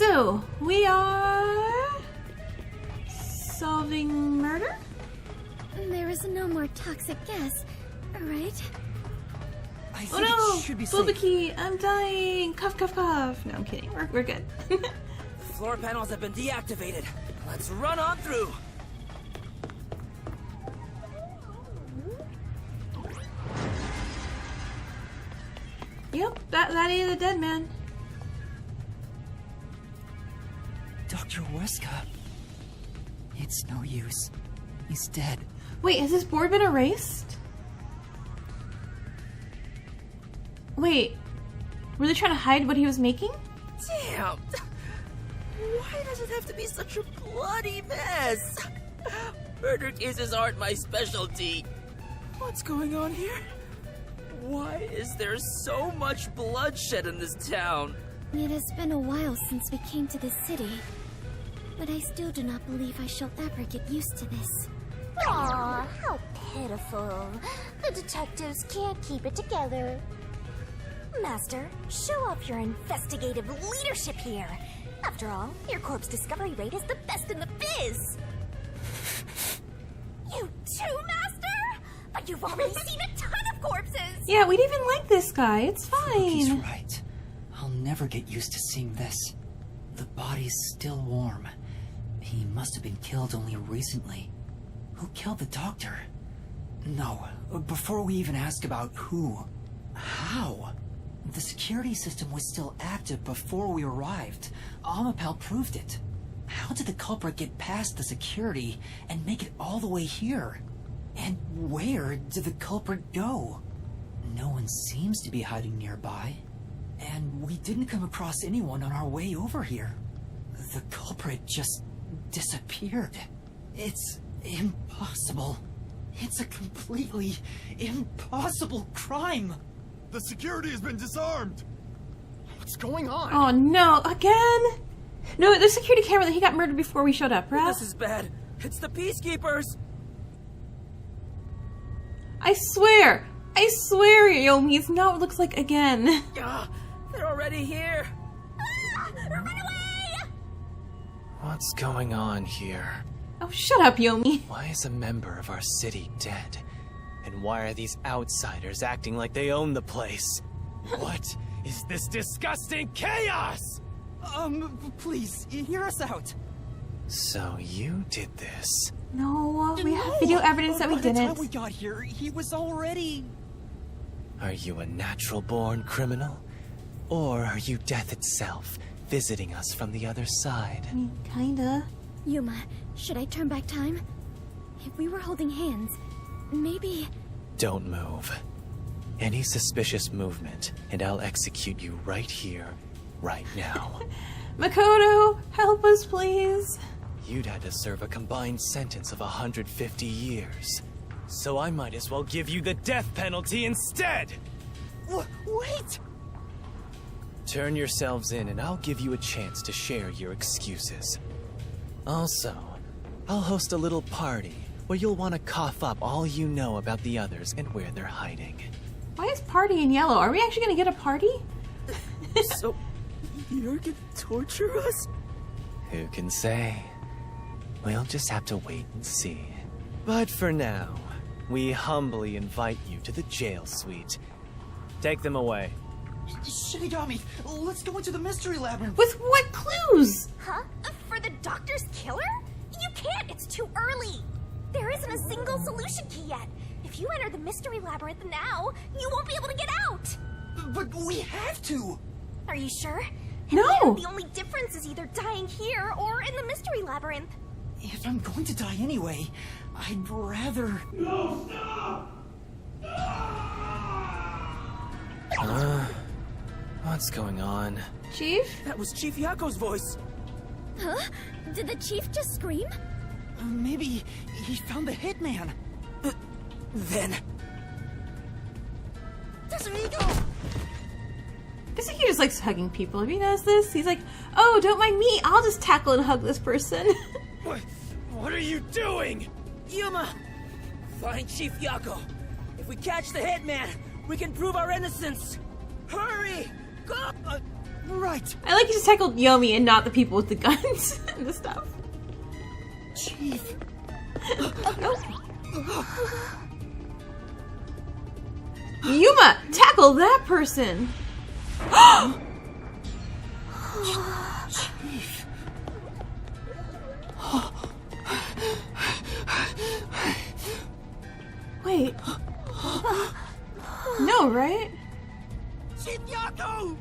So, we are solving murder? There is no more toxic gas, right? I Oh think no! it should be safe. Bubaki, I'm dying! Cough, cough, cough. No, I'm kidding. We're good. Floor panels have been deactivated. Let's run on through. Yep, that is a dead man. Dr. Weska. It's no use. He's dead. Wait, has this board been erased? Wait, were they trying to hide what he was making? Damn! Why does it have to be such a bloody mess? Murder cases aren't my specialty. What's going on here? Why is there so much bloodshed in this town? It has been a while since we came to this city, but I still do not believe I shall ever get used to this. Aw, how pitiful. The detectives can't keep it together. Master, show off your investigative leadership here. After all, your corpse discovery rate is the best in the biz. You too, Master? But you've already seen a ton of corpses. Yeah, we'd even like this guy. It's He's fine. right. I'll never get used to seeing this. The body's still warm. He must have been killed only recently. Who killed the doctor? No, before we even ask about who, how? The security system was still active before we arrived. Amapel proved it. How did the culprit get past the security and make it all the way here? And where did the culprit go? No one seems to be hiding nearby. And we didn't come across anyone on our way over here. The culprit just disappeared. It's impossible. It's a completely impossible crime. The security has been disarmed. What's going on? Oh no, again? No, the security camera that he got murdered before we showed up, right? This is bad. It's the peacekeepers. I swear, Yomi, it's not what it looks like again. They're already here. Run away! What's going on here? Oh, shut up, Yomi. Why is a member of our city dead? And why are these outsiders acting like they own the place? What is this disgusting chaos? Please, hear us out. So you did this. No, we have video evidence that we By the time didn't. we got here, he was already... Are you a natural-born criminal? Or are you death itself, visiting us from the other side? I mean, kinda. Yuma, should I turn back time? If we were holding hands, maybe... Don't move. Any suspicious movement, and I'll execute you right here, right now. Makoto, help us, please. You'd had to serve a combined sentence of 150 years. So I might as well give you the death penalty instead! Wait! Turn yourselves in and I'll give you a chance to share your excuses. Also, I'll host a little party where you'll want to cough up all you know about the others and where they're hiding. Why is party in yellow? Are we actually gonna get a party? So, you're gonna torture us? Who can say? We'll just have to wait and see. But for now, we humbly invite you to the jail suite. Take them away. Shinigami, let's go into the mystery labyrinth. With what clues? Huh? For the doctor's killer? You can't, it's too early. There isn't a single solution key yet. If you enter the mystery labyrinth now, you won't be able to get out. But we have to. Are you sure? No. The only difference is either dying here or in the mystery labyrinth. If I'm going to die anyway, I'd rather... What's going on? Chief? That was Chief Yako's voice. Huh? Did the chief just scream? Maybe he found the hitman. Then... There he go! This he just likes hugging people. Have you noticed this? He's like, oh, don't mind me. I'll just tackle and hug this person. What are you doing? Yuma! Find Chief Yako. If we catch the hitman, we can prove our innocence. Hurry! Go! Right. I like you just tackled Yomi and not the people with the guns and the stuff. Chief. Yuma, tackle that person. Chief. Wait. No, right? Chief Yako!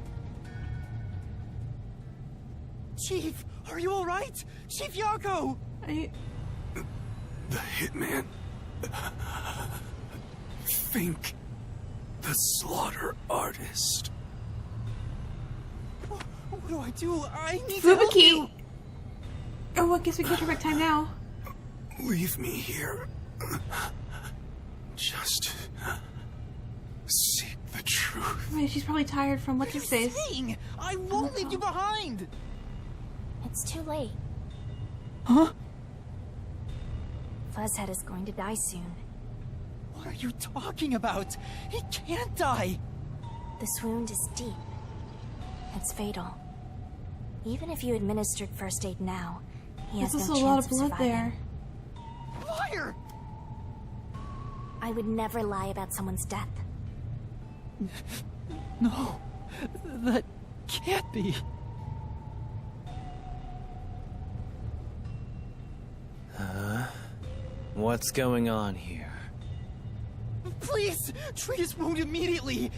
Chief, are you alright? Chief Yako! The hitman. Think. The slaughter artist. What do I do? I need to help Fubuki. you. Oh, I guess we can turn back time now. Leave me here. Just seek the truth. Wait, she's probably tired from what's his face. Saying, I won't leave you behind. It's too late. Huh? Fuzzhead is going to die soon. What are you talking about? He can't die. This wound is deep. It's fatal. Even if you administered first aid now, he has There's no also a lot chance of of blood surviving. there. Liar! I would never lie about someone's death. No, that can't be. What's going on here? Please, treat his wound immediately.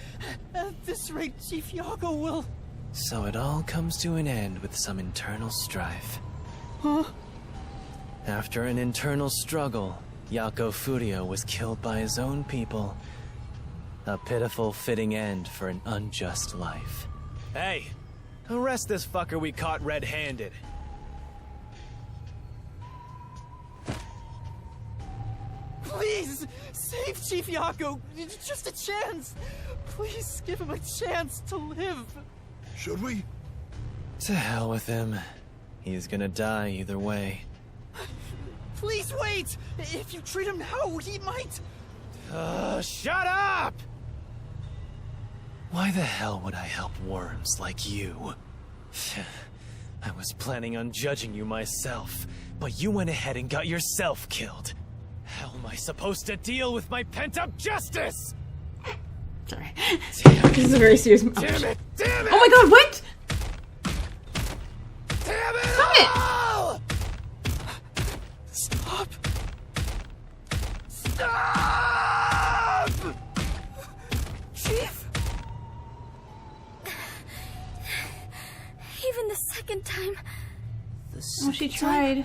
At this rate, Chief Yako will... So it all comes to an end with some internal strife. Huh? After an internal struggle, Yako Furio was killed by his own people. A pitiful, fitting end for an unjust life. Hey! Arrest this fucker we caught red-handed. Please, save Chief Yako. Just a chance. Please give him a chance to live. Should we? To hell with him. He's gonna die either way. Please wait. If you treat him now, he might... Shut up! Why the hell would I help worms like you? I was planning on judging you myself, but you went ahead and got yourself killed. How am I supposed to deal with my pent-up justice? Sorry. This is a very serious moment. Damn it! Damn it! Oh my god, what? Damn it! Stop it! all! Stop. Stop! Chief? Even the second time. Oh, she tried.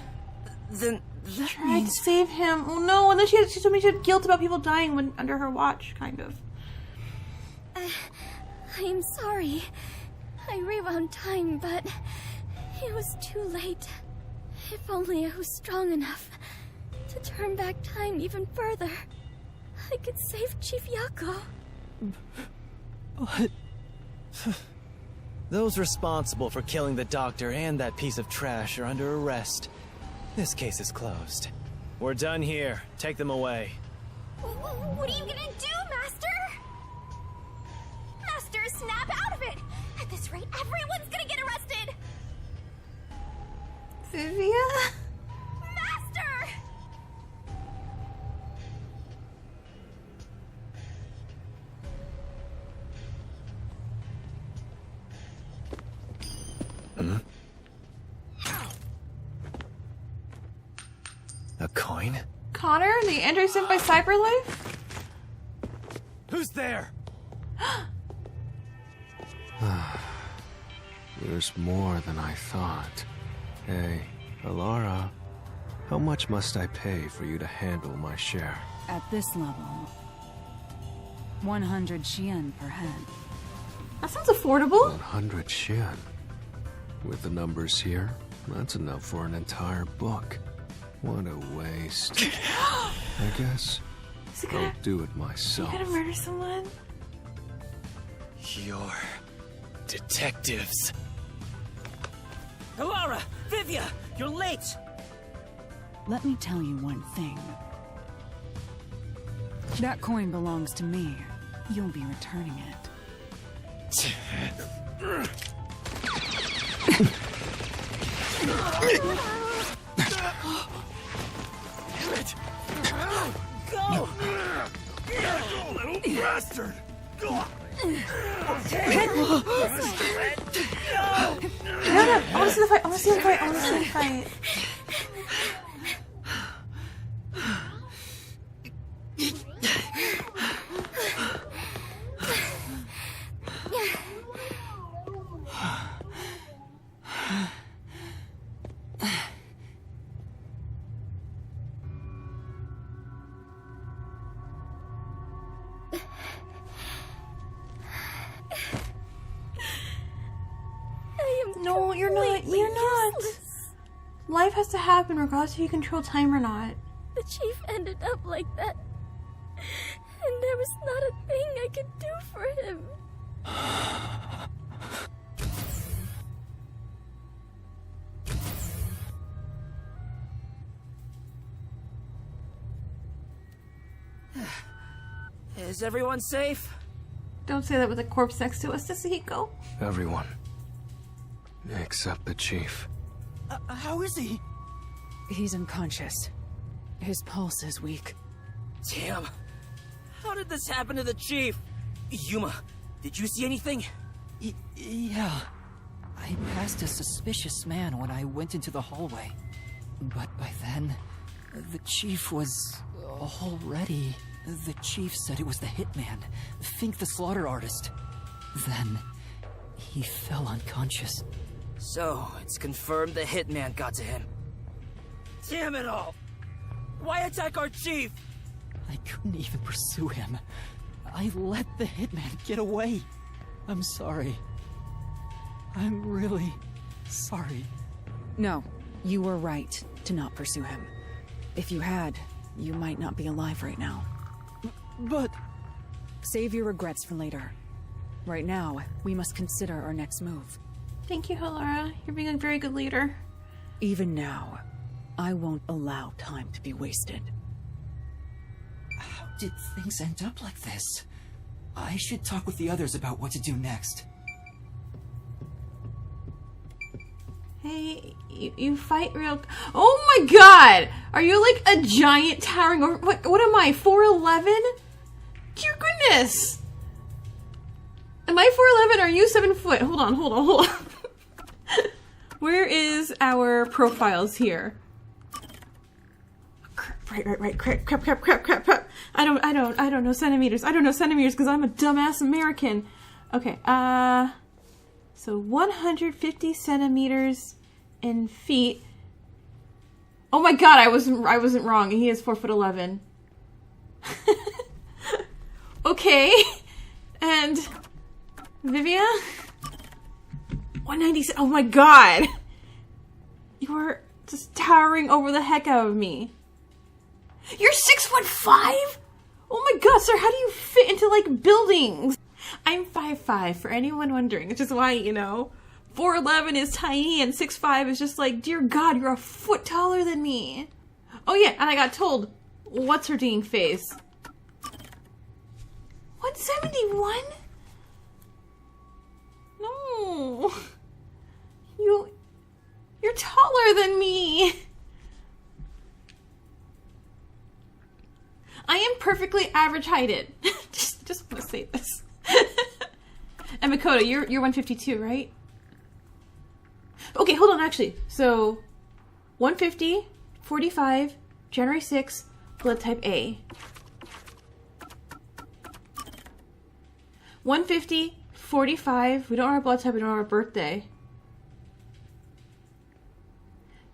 Then that Tried to means... save him. Oh no, and then she told me she had guilt about people dying when under her watch, kind of. I am sorry. I rewound time, but it was too late. If only I was strong enough to turn back time even further, I could save Chief Yako. What? Those responsible for killing the doctor and that piece of trash are under arrest. This case is closed. We're done here. Take them away. What are you gonna do, Master? Master, snap out of it! At this rate, everyone's gonna get arrested! Vivia? Master! A coin? Connor, the android sent by Cyberlife? Who's there? There's more than I thought. Hey, Alara, how much must I pay for you to handle my share? At this level, 100 Xian per head. That sounds affordable. 100 Xian. With the numbers here, that's enough for an entire book. What a waste. I guess Is he I'll gonna, do it you myself. gonna murder someone? You're detectives. Alara! Vivia! You're late! Let me tell you one thing. That coin belongs to me. You'll be returning it. Go! Little bastard! No, I want to see the fight. I want to see the fight. I want to see the fight. No, you're not. You're not. Life has to happen regardless if you control time or not. The chief ended up like that. And there was not a thing I could do for him. Is everyone safe? Don't say that with a corpse next to us, Tasehiko. Everyone. Except the chief. How is he? He's unconscious. His pulse is weak. Damn. How did this happen to the chief? Yuma, did you see anything? Yeah. I passed a suspicious man when I went into the hallway. But by then, the chief was already... The chief said it was the hitman, Fink the slaughter artist. Then, he fell unconscious. So, it's confirmed the hitman got to him. Damn it all! Why attack our chief? I couldn't even pursue him. I let the hitman get away. I'm sorry. I'm really sorry. No, you were right to not pursue him. If you had, you might not be alive right now. But... Save your regrets for later. Right now, we must consider our next move. Thank you, Hallara. You're being a very good leader. Even now, I won't allow time to be wasted. How did things end up like this? I should talk with the others about what to do next. Hey, you fight real... Oh my god! Are you like a giant towering over... What am I, 4'11"? Dear goodness! Am I 4'11"? Are you 7 foot? Hold on. Where is our profiles here? Right. Crap. I don't know centimeters. I don't know centimeters because I'm a dumbass American. Okay, so 150 centimeters in feet. Oh my god, I wasn't wrong. He is 4'11". Okay. And Vivia? 190. Oh my god. You are just towering over the heck out of me. You're 6'5"? Oh my god, sir, how do you fit into like buildings? I'm 5'5", for anyone wondering, which is why, 4'11" is tiny and 6'5" is just like, dear god, you're a foot taller than me. Oh yeah, and I got told, what's her ding face? 171? No. You're taller than me. I am perfectly average heighted. just want to say this. And Makoto, you're 152, right? Okay, hold on, actually. So, 150, 45, January 6th, blood type A. 150, 45, we don't know our blood type, we don't know our birthday.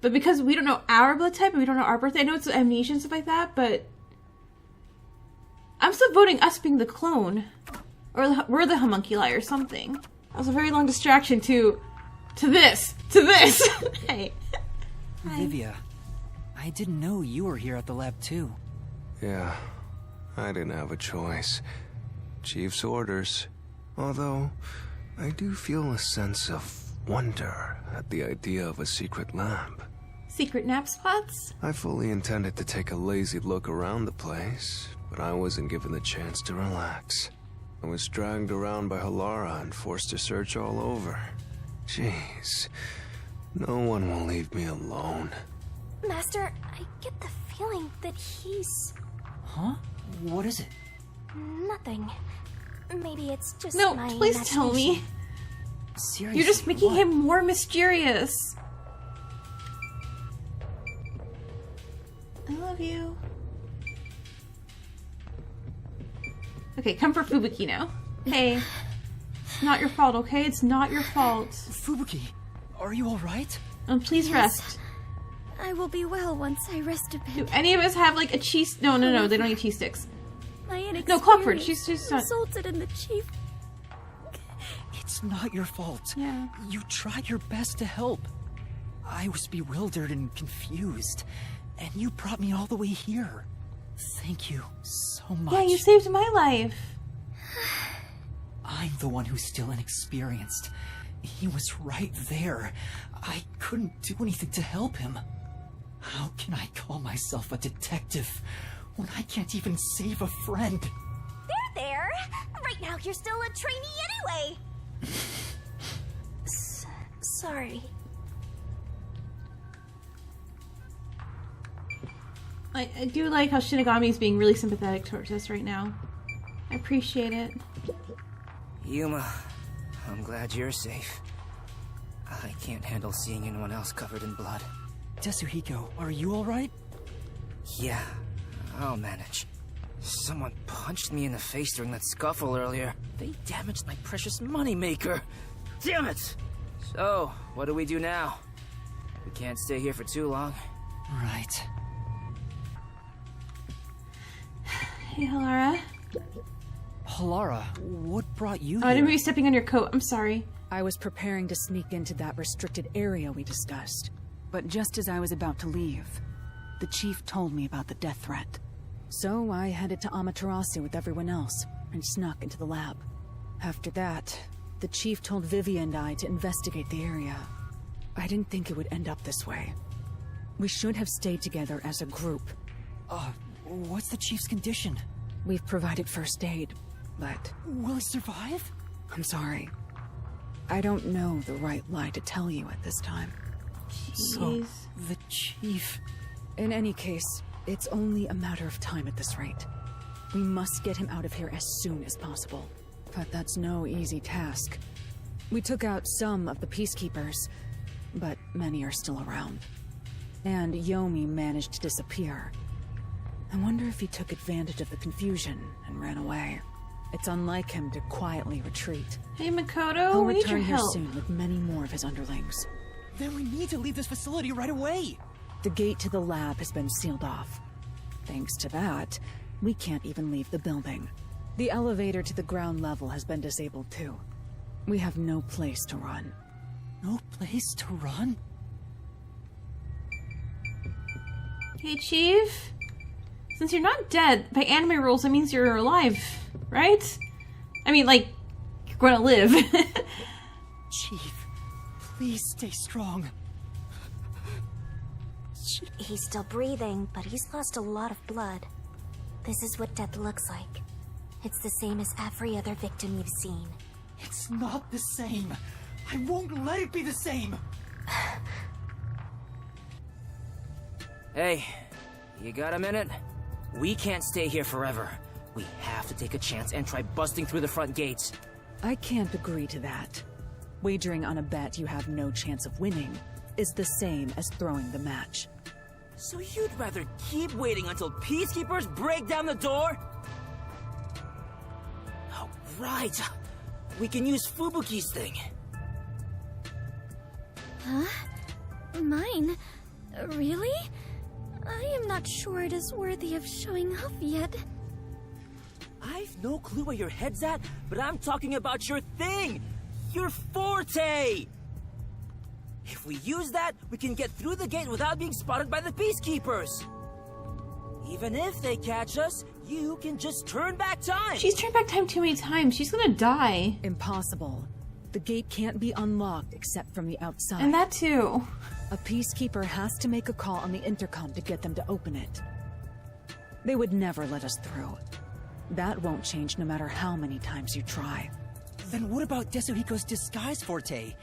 But because we don't know our blood type and we don't know our birthday, I know it's amnesia and stuff like that, but... I'm still voting us being the clone. Or we're the homunculi or something. That was a very long distraction to this. Hey. Hi. Vivia, I didn't know you were here at the lab too. Yeah, I didn't have a choice. Chief's orders. Although, I do feel a sense of wonder at the idea of a secret lab. Secret nap spots? I fully intended to take a lazy look around the place, but I wasn't given the chance to relax. I was dragged around by Hallara and forced to search all over. Jeez. No one will leave me alone. Master, I get the feeling that he's... Huh? What is it? Nothing. Maybe it's just No, my please tell me. imagination. Seriously, You're just making what? him more mysterious. I love you. Okay, come for Fubuki now. Hey. It's not your fault, okay? It's not your fault. Fubuki, are you alright? Please rest. I will be well once I rest a Do bit. any of us have like a cheese? No, they don't eat cheese sticks. My inexperience No, Clockford, she's not. resulted in the chief. It's not your fault. Yeah. You tried your best to help. I was bewildered and confused, and you brought me all the way here. Thank you so much. Yeah, you saved my life. I'm the one who's still inexperienced. He was right there. I couldn't do anything to help him. How can I call myself a detective when I can't even save a friend? There! Right now you're still a trainee anyway! Sorry. I do like how Shinigami is being really sympathetic towards us right now. I appreciate it. Yuma, I'm glad you're safe. I can't handle seeing anyone else covered in blood. Tetsuhiko, are you alright? Yeah, I'll manage. Someone punched me in the face during that scuffle earlier. They damaged my precious moneymaker. Damn it! So, what do we do now? We can't stay here for too long. Right. Hey, Halara. Halara, what brought you Oh, I here? didn't be stepping on your coat. I'm sorry. I was preparing to sneak into that restricted area we discussed. But just as I was about to leave, the chief told me about the death threat. So I headed to Amaterasu with everyone else and snuck into the lab. After that, the chief told Vivia and I to investigate the area. I didn't think it would end up this way. We should have stayed together as a group. What's the chief's condition? We've provided first aid, but Will he survive? I'm sorry. I don't know the right lie to tell you at this time. So, Jeez. the chief... In any case, it's only a matter of time at this rate. We must get him out of here as soon as possible. But that's no easy task. We took out some of the peacekeepers, but many are still around. And Yomi managed to disappear. I wonder if he took advantage of the confusion and ran away. It's unlike him to quietly retreat. Hey, Makoto, He'll we need your return here help. soon with many more of his underlings. Then we need to leave this facility right away! The gate to the lab has been sealed off. Thanks to that, we can't even leave the building. The elevator to the ground level has been disabled too. We have no place to run. No place to run? Hey, Chief. Since you're not dead, by anime rules, that means you're alive, right? I mean, like, you're gonna live. Chief, please stay strong. He's still breathing, but he's lost a lot of blood. This is what death looks like. It's the same as every other victim you've seen. It's not the same. I won't let it be the same. Hey, you got a minute? We can't stay here forever. We have to take a chance and try busting through the front gates. I can't agree to that. Wagering on a bet you have no chance of winning is the same as throwing the match. So you'd rather keep waiting until peacekeepers break down the door? Oh, right. We can use Fubuki's thing. Huh? Mine? Really? I am not sure it is worthy of showing off yet. I've no clue where your head's at, but I'm talking about your thing! Your forte! If we use that, we can get through the gate without being spotted by the peacekeepers. Even if they catch us, you can just turn back time. She's turned back time too many times. She's gonna die. Impossible. The gate can't be unlocked except from the outside. And that too. A peacekeeper has to make a call on the intercom to get them to open it. They would never let us through. That won't change no matter how many times you try. Then what about Desuhiko's disguise forte?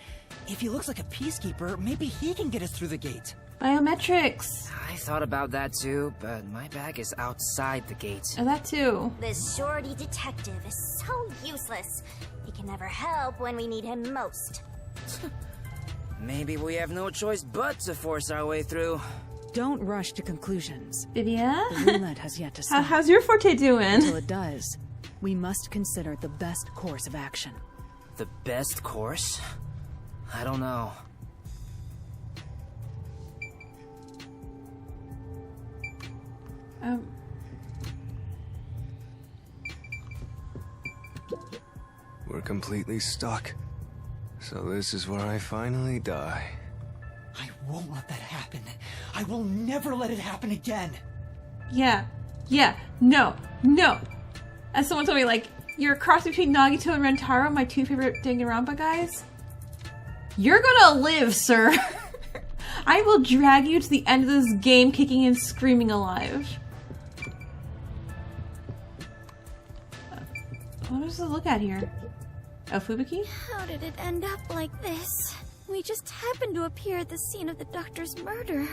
If he looks like a peacekeeper, maybe he can get us through the gate. Biometrics. I thought about that too, but my bag is outside the gate. Oh, that too. This shorty detective is so useless. He can never help when we need him most. Maybe we have no choice but to force our way through. Don't rush to conclusions. Vivia? The roulette has yet to start. How's your forte doing? Until it does, we must consider the best course of action. The best course? I don't know. We're completely stuck. So this is where I finally die. I won't let that happen. I will never let it happen again. Yeah, no. As someone told me, like, you're a cross between Nagito and Rentaro, my two favorite Danganronpa guys. You're gonna live, sir. I will drag you to the end of this game kicking and screaming alive. What does it look at here? Oh, Fubuki? How did it end up like this? We just happened to appear at the scene of the doctor's murder.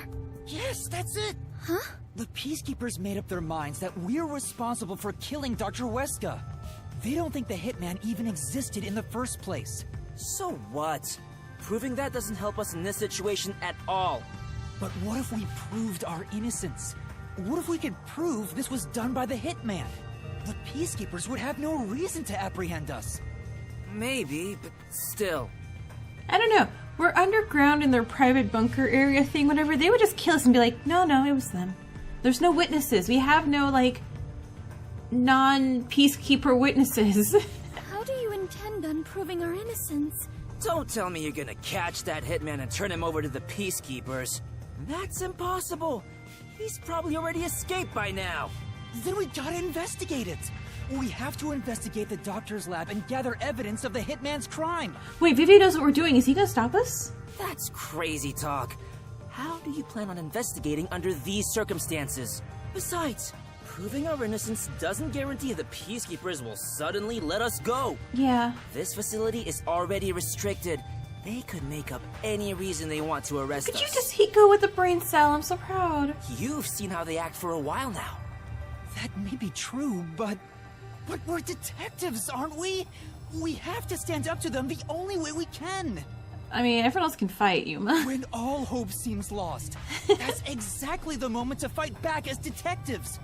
Yes, that's it. Huh? The peacekeepers made up their minds that we're responsible for killing Dr. Weska. They don't think the hitman even existed in the first place. So what? Proving that doesn't help us in this situation at all. But what if we proved our innocence? What if we could prove this was done by the hitman? The peacekeepers would have no reason to apprehend us. Maybe, but still. I don't know. We're underground in their private bunker area thing, whatever. They would just kill us and be like, no, it was them. There's no witnesses. We have no, like, non-peacekeeper witnesses. How do you intend on proving our innocence? Don't tell me you're gonna catch that hitman and turn him over to the peacekeepers. That's impossible. He's probably already escaped by now. Then we gotta investigate it. We have to investigate the doctor's lab and gather evidence of the hitman's crime. Wait, Vivia knows what we're doing. Is he gonna stop us? That's crazy talk. How do you plan on investigating under these circumstances? Besides, proving our innocence doesn't guarantee the peacekeepers will suddenly let us go. Yeah. This facility is already restricted. They could make up any reason they want to arrest us. Could you just go with the brain cell? I'm so proud. You've seen how they act for a while now. That may be true, but we're detectives, aren't we? We have to stand up to them the only way we can. I mean, everyone else can fight, Yuma. When all hope seems lost, that's exactly the moment to fight back as detectives.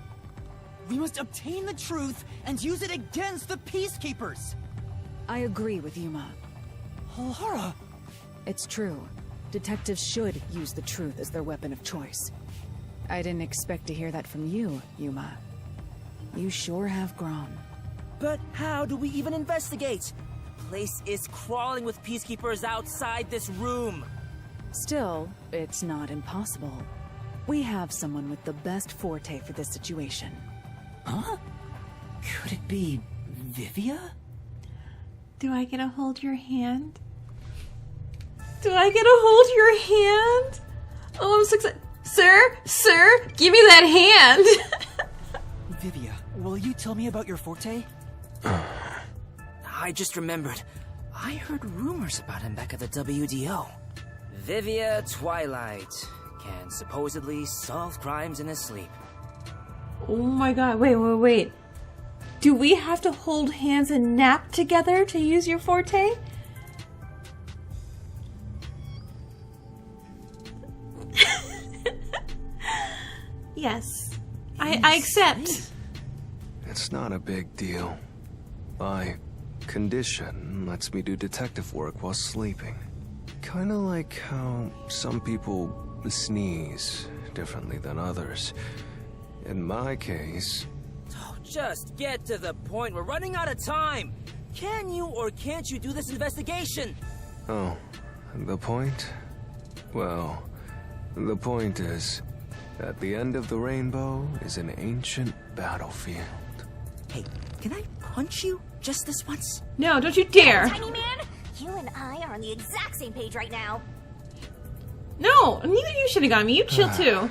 We must obtain the truth and use it against the peacekeepers. I agree with Yuma. Lara! It's true. Detectives should use the truth as their weapon of choice. I didn't expect to hear that from you, Yuma. You sure have grown. But how do we even investigate? The place is crawling with peacekeepers outside this room. Still, it's not impossible. We have someone with the best forte for this situation. Huh? Could it be Vivia? Do I get to hold your hand? Do I get to hold your hand? Oh, I'm so excited. Sir, give me that hand. Vivia, will you tell me about your forte? I just remembered. I heard rumors about him back at the WDO. Vivia Twilight can supposedly solve crimes in his sleep. Oh my god, wait. Do we have to hold hands and nap together to use your forte? Yes. I accept. It's not a big deal. My condition lets me do detective work while sleeping. Kinda like how some people sneeze differently than others. In my case... Oh, just get to the point. We're running out of time. Can you or can't you do this investigation? Oh, the point? Well, the point is, at the end of the rainbow is an ancient battlefield. Hey, can I punch you just this once? No, don't you dare. Tiny man, you and I are on the exact same page right now. No, neither of you should have got me. You chill too.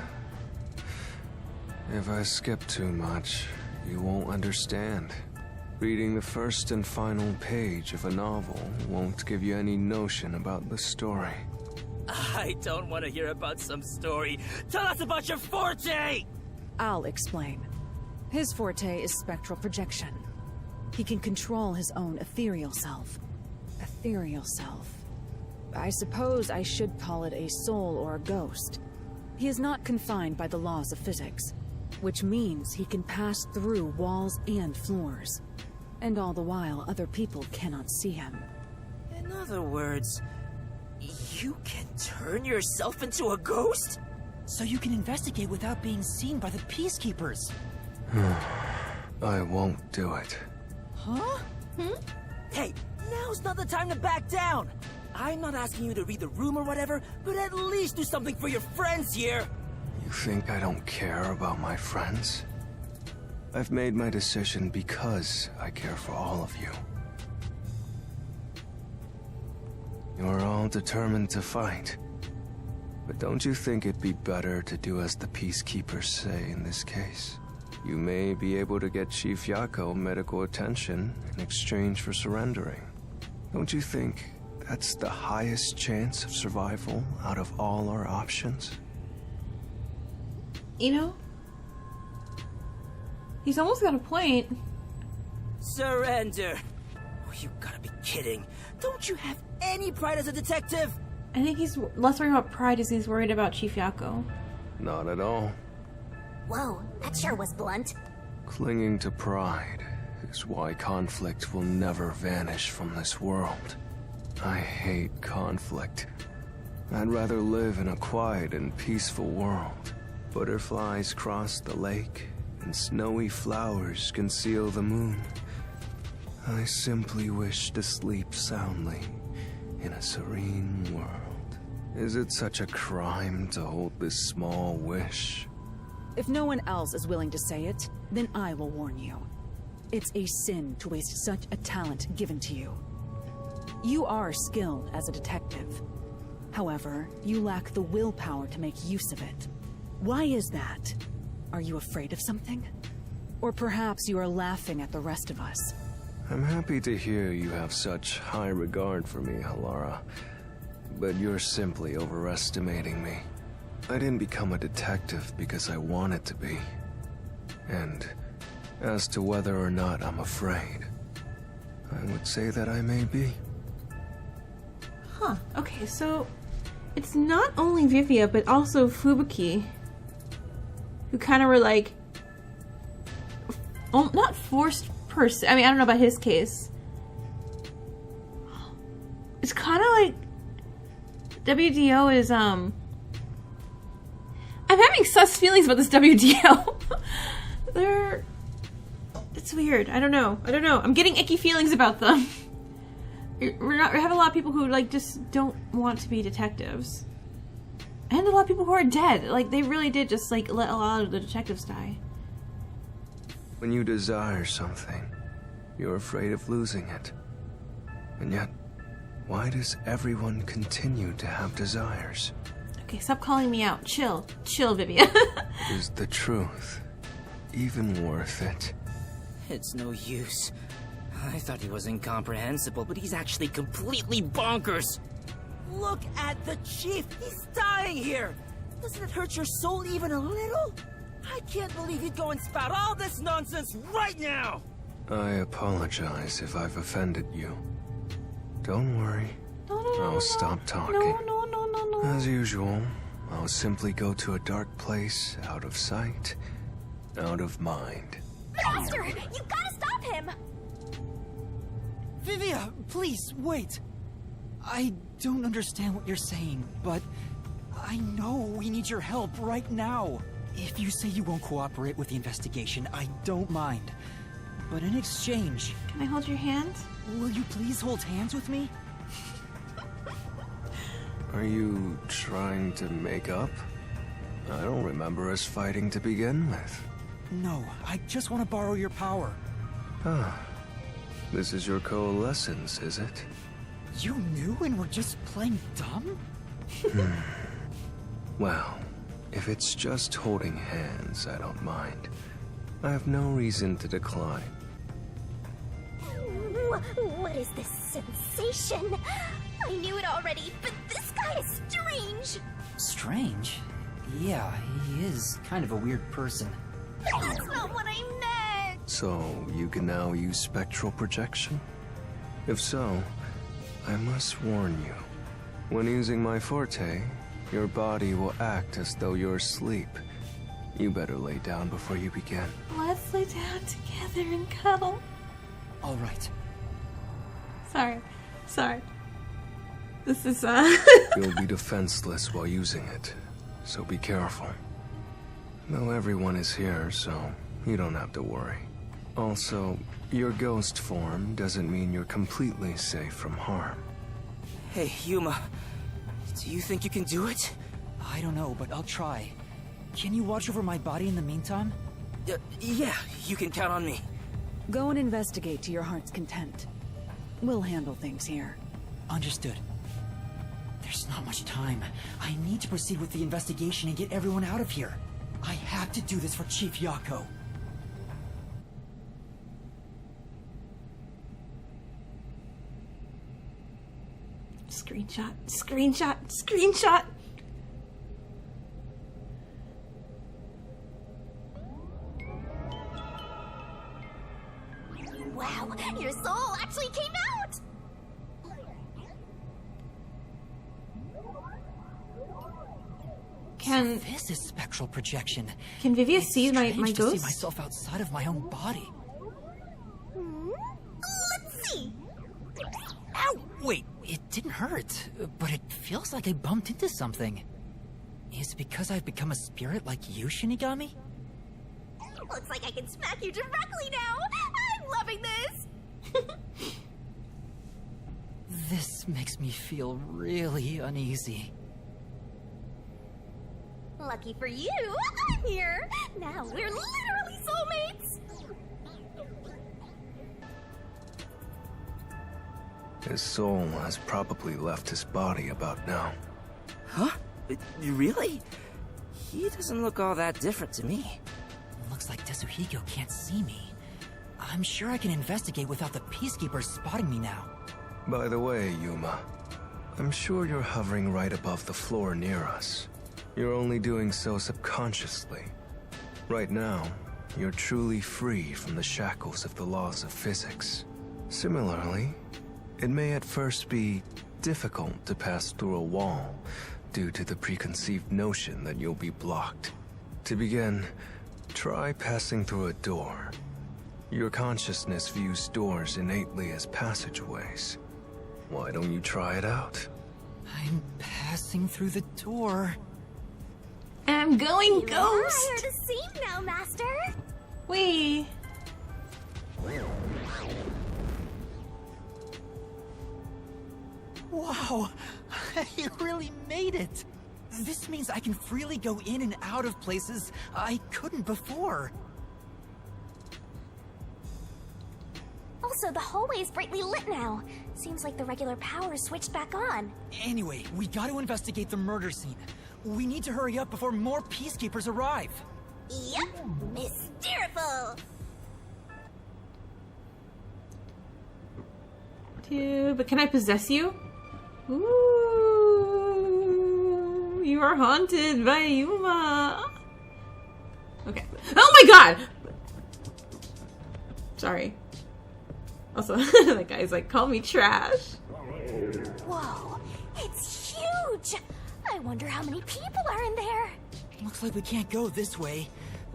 If I skip too much, you won't understand. Reading the first and final page of a novel won't give you any notion about the story. I don't want to hear about some story. Tell us about your forte! I'll explain. His forte is spectral projection. He can control his own ethereal self. Ethereal self. I suppose I should call it a soul or a ghost. He is not confined by the laws of physics, which means he can pass through walls and floors. And all the while, other people cannot see him. In other words, you can turn yourself into a ghost? So you can investigate without being seen by the peacekeepers. I won't do it. Huh? Hey, now's not the time to back down! I'm not asking you to read the room or whatever, but at least do something for your friends here! You think I don't care about my friends? I've made my decision because I care for all of you. You're all determined to fight. But don't you think it'd be better to do as the peacekeepers say in this case? You may be able to get Chief Yako medical attention in exchange for surrendering. Don't you think that's the highest chance of survival out of all our options? You know? He's almost got a point. Surrender! Oh, you gotta be kidding. Don't you have any pride as a detective? I think he's less worried about pride as he's worried about Chief Yako. Not at all. Whoa, that sure was blunt. Clinging to pride is why conflict will never vanish from this world. I hate conflict. I'd rather live in a quiet and peaceful world. Butterflies cross the lake, and snowy flowers conceal the moon. I simply wish to sleep soundly in a serene world. Is it such a crime to hold this small wish? If no one else is willing to say it, then I will warn you. It's a sin to waste such a talent given to you. You are skilled as a detective. However, you lack the willpower to make use of it. Why is that? Are you afraid of something? Or perhaps you are laughing at the rest of us. I'm happy to hear you have such high regard for me, Halara. But you're simply overestimating me. I didn't become a detective because I wanted to be. And as to whether or not I'm afraid, I would say that I may be. Huh. Okay, so it's not only Vivia, but also Fubuki, who kind of were like, not forced per se. I mean, I don't know about his case. It's kind of like WDO is, I'm having sus feelings about this WDO. It's weird. I don't know. I'm getting icky feelings about them. We have a lot of people who, like, just don't want to be detectives. And a lot of people who are dead. Like, they really did just, like, let a lot of the detectives die. When you desire something, you're afraid of losing it. And yet, why does everyone continue to have desires? Okay, stop calling me out. Chill. Chill, Vivia. Is the truth even worth it? It's no use. I thought he was incomprehensible, but he's actually completely bonkers. Look at the chief. He's dying here. Doesn't it hurt your soul even a little? I can't believe you'd go and spout all this nonsense right now. I apologize if I've offended you. Don't worry. No, I'll stop talking. No. As usual, I'll simply go to a dark place, out of sight, out of mind. Master, you gotta stop him! Vivia, please, wait. I don't understand what you're saying, but I know we need your help right now. If you say you won't cooperate with the investigation, I don't mind. But in exchange... Can I hold your hand? Will you please hold hands with me? Are you trying to make up? I don't remember us fighting to begin with. No, I just want to borrow your power. Ah, this is your coalescence, is it? You knew and were just playing dumb? Well, if it's just holding hands, I don't mind. I have no reason to decline. What is this sensation? I knew it already, but this guy is strange. Strange? Yeah, he is kind of a weird person. That's not what I meant. So, you can now use spectral projection? If so, I must warn you. When using my forte, your body will act as though you're asleep. You better lay down before you begin. Let's lay down together and cuddle. All right. Sorry. This is, You'll be defenseless while using it, so be careful. Though everyone is here, so you don't have to worry. Also, your ghost form doesn't mean you're completely safe from harm. Hey, Yuma. Do you think you can do it? I don't know, but I'll try. Can you watch over my body in the meantime? Yeah, you can count on me. Go and investigate to your heart's content. We'll handle things here. Understood. There's not much time. I need to proceed with the investigation and get everyone out of here. I have to do this for Chief Yako. Screenshot. Wow, your soul actually came out! Can This is spectral projection. Vivia It's see my strange to see ghost? myself outside of my own body. Let's see. Ow! Wait, it didn't hurt, but it feels like I bumped into something. Is it because I've become a spirit like you, Shinigami? Looks like I can smack you directly now. I'm loving this. This makes me feel really uneasy. Lucky for you, I'm here. Now we're literally soulmates. His soul has probably left his body about now. Huh? Really? He doesn't look all that different to me. Looks like Tetsuhiko can't see me. I'm sure I can investigate without the peacekeepers spotting me now. By the way, Yuma, I'm sure you're hovering right above the floor near us. You're only doing so subconsciously. Right now, you're truly free from the shackles of the laws of physics. Similarly, it may at first be difficult to pass through a wall due to the preconceived notion that you'll be blocked. To begin, try passing through a door. Your consciousness views doors innately as passageways. Why don't you try it out? I'm passing through the door. I'm going You and I are ghost. the same now, Master. Wait. Wow, you really made it. This means I can freely go in and out of places I couldn't before. Also, the hallway is brightly lit now. Seems like the regular power switched back on. Anyway, we got to investigate the murder scene. We need to hurry up before more peacekeepers arrive. Yep, mysteriful. Dude, but can I possess you? Ooh, you are haunted by Yuma. Okay. Oh my god! Sorry. Also, that guy's like, call me trash. Whoa, it's huge. I wonder how many people are in there. Looks like we can't go this way.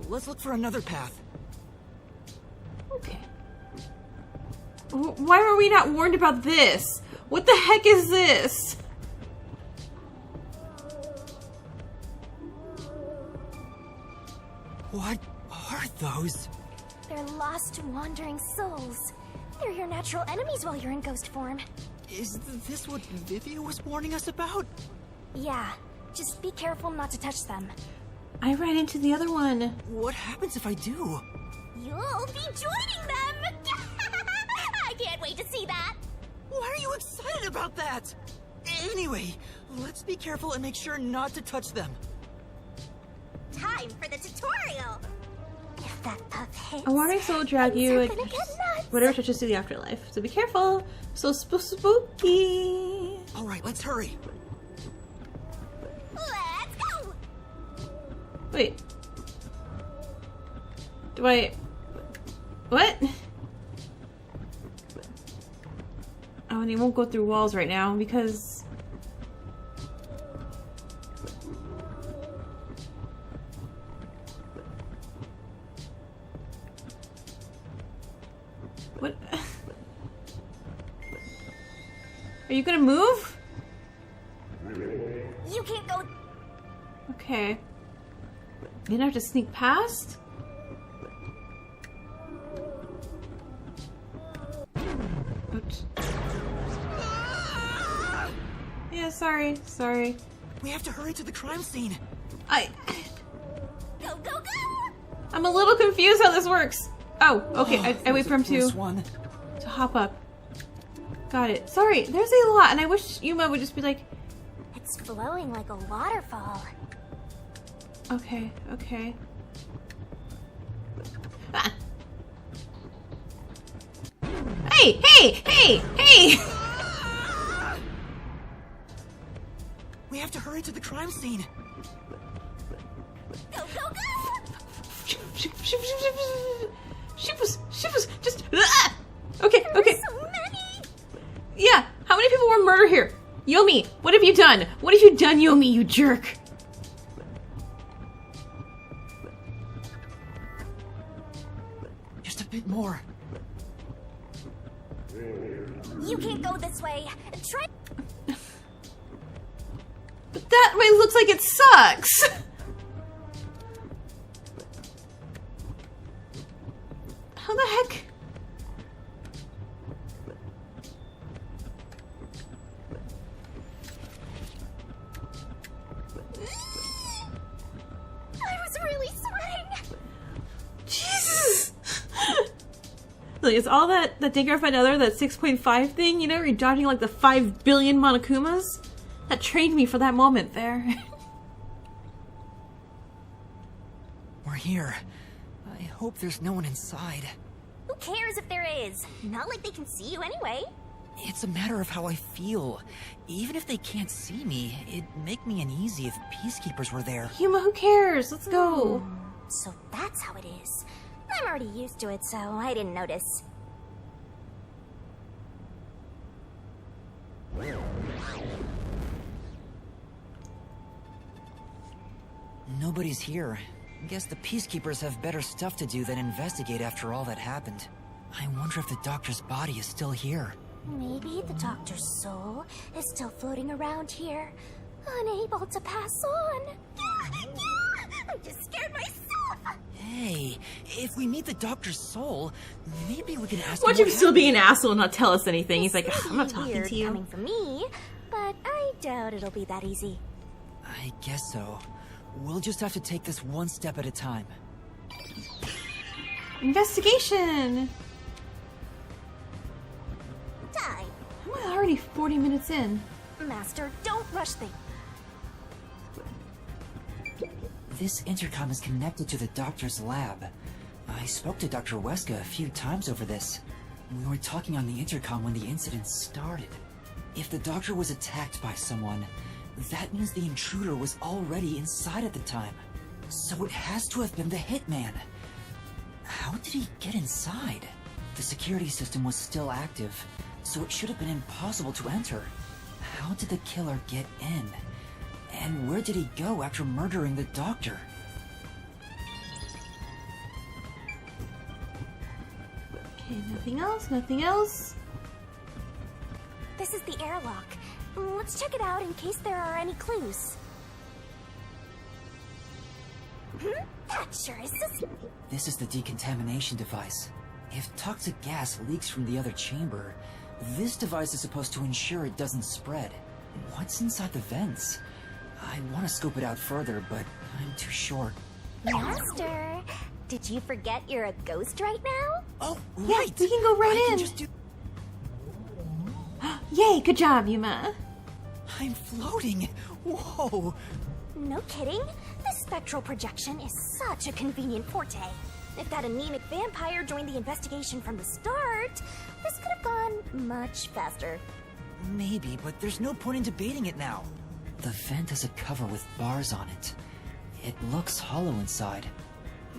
Let's look for another path. Okay. Why were we not warned about this? What the heck is this? What are those? They're lost, wandering souls. They're your natural enemies while you're in ghost form. Is this what Vivia was warning us about? Yeah, just be careful not to touch them. I ran into the other one. What happens if I do? You'll be joining them! I can't wait to see that! Why are you excited about that? Anyway, let's be careful and make sure not to touch them. Time for the tutorial! that puff hits, A warning soul will drag things you are and gonna get nuts. whatever touches to the afterlife. So be careful. So spooky. All right, let's hurry. Let's go. Wait. Do I... What? Oh, and he won't go through walls right now because... What? Are you gonna move? You can't go. Okay. You don't have to sneak past? Oops. Yeah, sorry. We have to hurry to the crime scene. Go, go, go. I'm a little confused how this works. Oh, okay. I wait for him Close one. to hop up. Got it. Sorry, there's a lot, and I wish Yuma would just be like, It's flowing like a waterfall. okay. Ah. Hey! We have to hurry to the crime scene. Go, go, go. She was just. Ah! Okay. So many. Yeah. How many people were murdered here? Yomi, what have you done? What have you done, Yomi? You jerk. Just a bit more. You can't go this way. Try. But that way looks like it sucks. How the heck? I was really sweating. Jesus. Like, is all that Dinker Fight Other, that 6.5 thing, you know, where you're dodging like the 5 billion Monokumas? That trained me for that moment there. We're here. I hope there's no one inside. Who cares if there is? Not like they can see you anyway. It's a matter of how I feel. Even if they can't see me, it'd make me uneasy if peacekeepers were there. Yuma, who cares? Let's go. So that's how it is. I'm already used to it, so I didn't notice. Nobody's here. Guess the peacekeepers have better stuff to do than investigate after all that happened. I wonder if the doctor's body is still here. Maybe the doctor's soul is still floating around here, unable to pass on. I'm just scared myself. Hey, if we meet the doctor's soul, maybe we can ask Watch him him what still be happened. an asshole and not tell us anything. He's like, This I'm not may be talking weird to you. coming from me, but I doubt it'll be that easy. I guess so. We'll just have to take this one step at a time. Investigation. Time. Am I already 40 minutes in? Master, don't rush things. This intercom is connected to the doctor's lab. I spoke to Dr. Weska a few times over this. We were talking on the intercom when the incident started. If the doctor was attacked by someone, that means the intruder was already inside at the time. So it has to have been the hitman. How did he get inside? The security system was still active, so it should have been impossible to enter. How did the killer get in? And where did he go after murdering the doctor? Okay, nothing else. This is the airlock. Let's check it out in case there are any clues. That sure is This is the decontamination device. If toxic gas leaks from the other chamber, this device is supposed to ensure it doesn't spread. What's inside the vents? I want to scope it out further, but I'm too short. Master, did you forget you're a ghost right now? Oh, Yeah, right! we can go right I in. Can just do... Yay, good job, Yuma. I'm floating! Whoa! No kidding. This spectral projection is such a convenient forte. If that anemic vampire joined the investigation from the start, this could have gone much faster. Maybe, but there's no point in debating it now. The vent has a cover with bars on it. It looks hollow inside,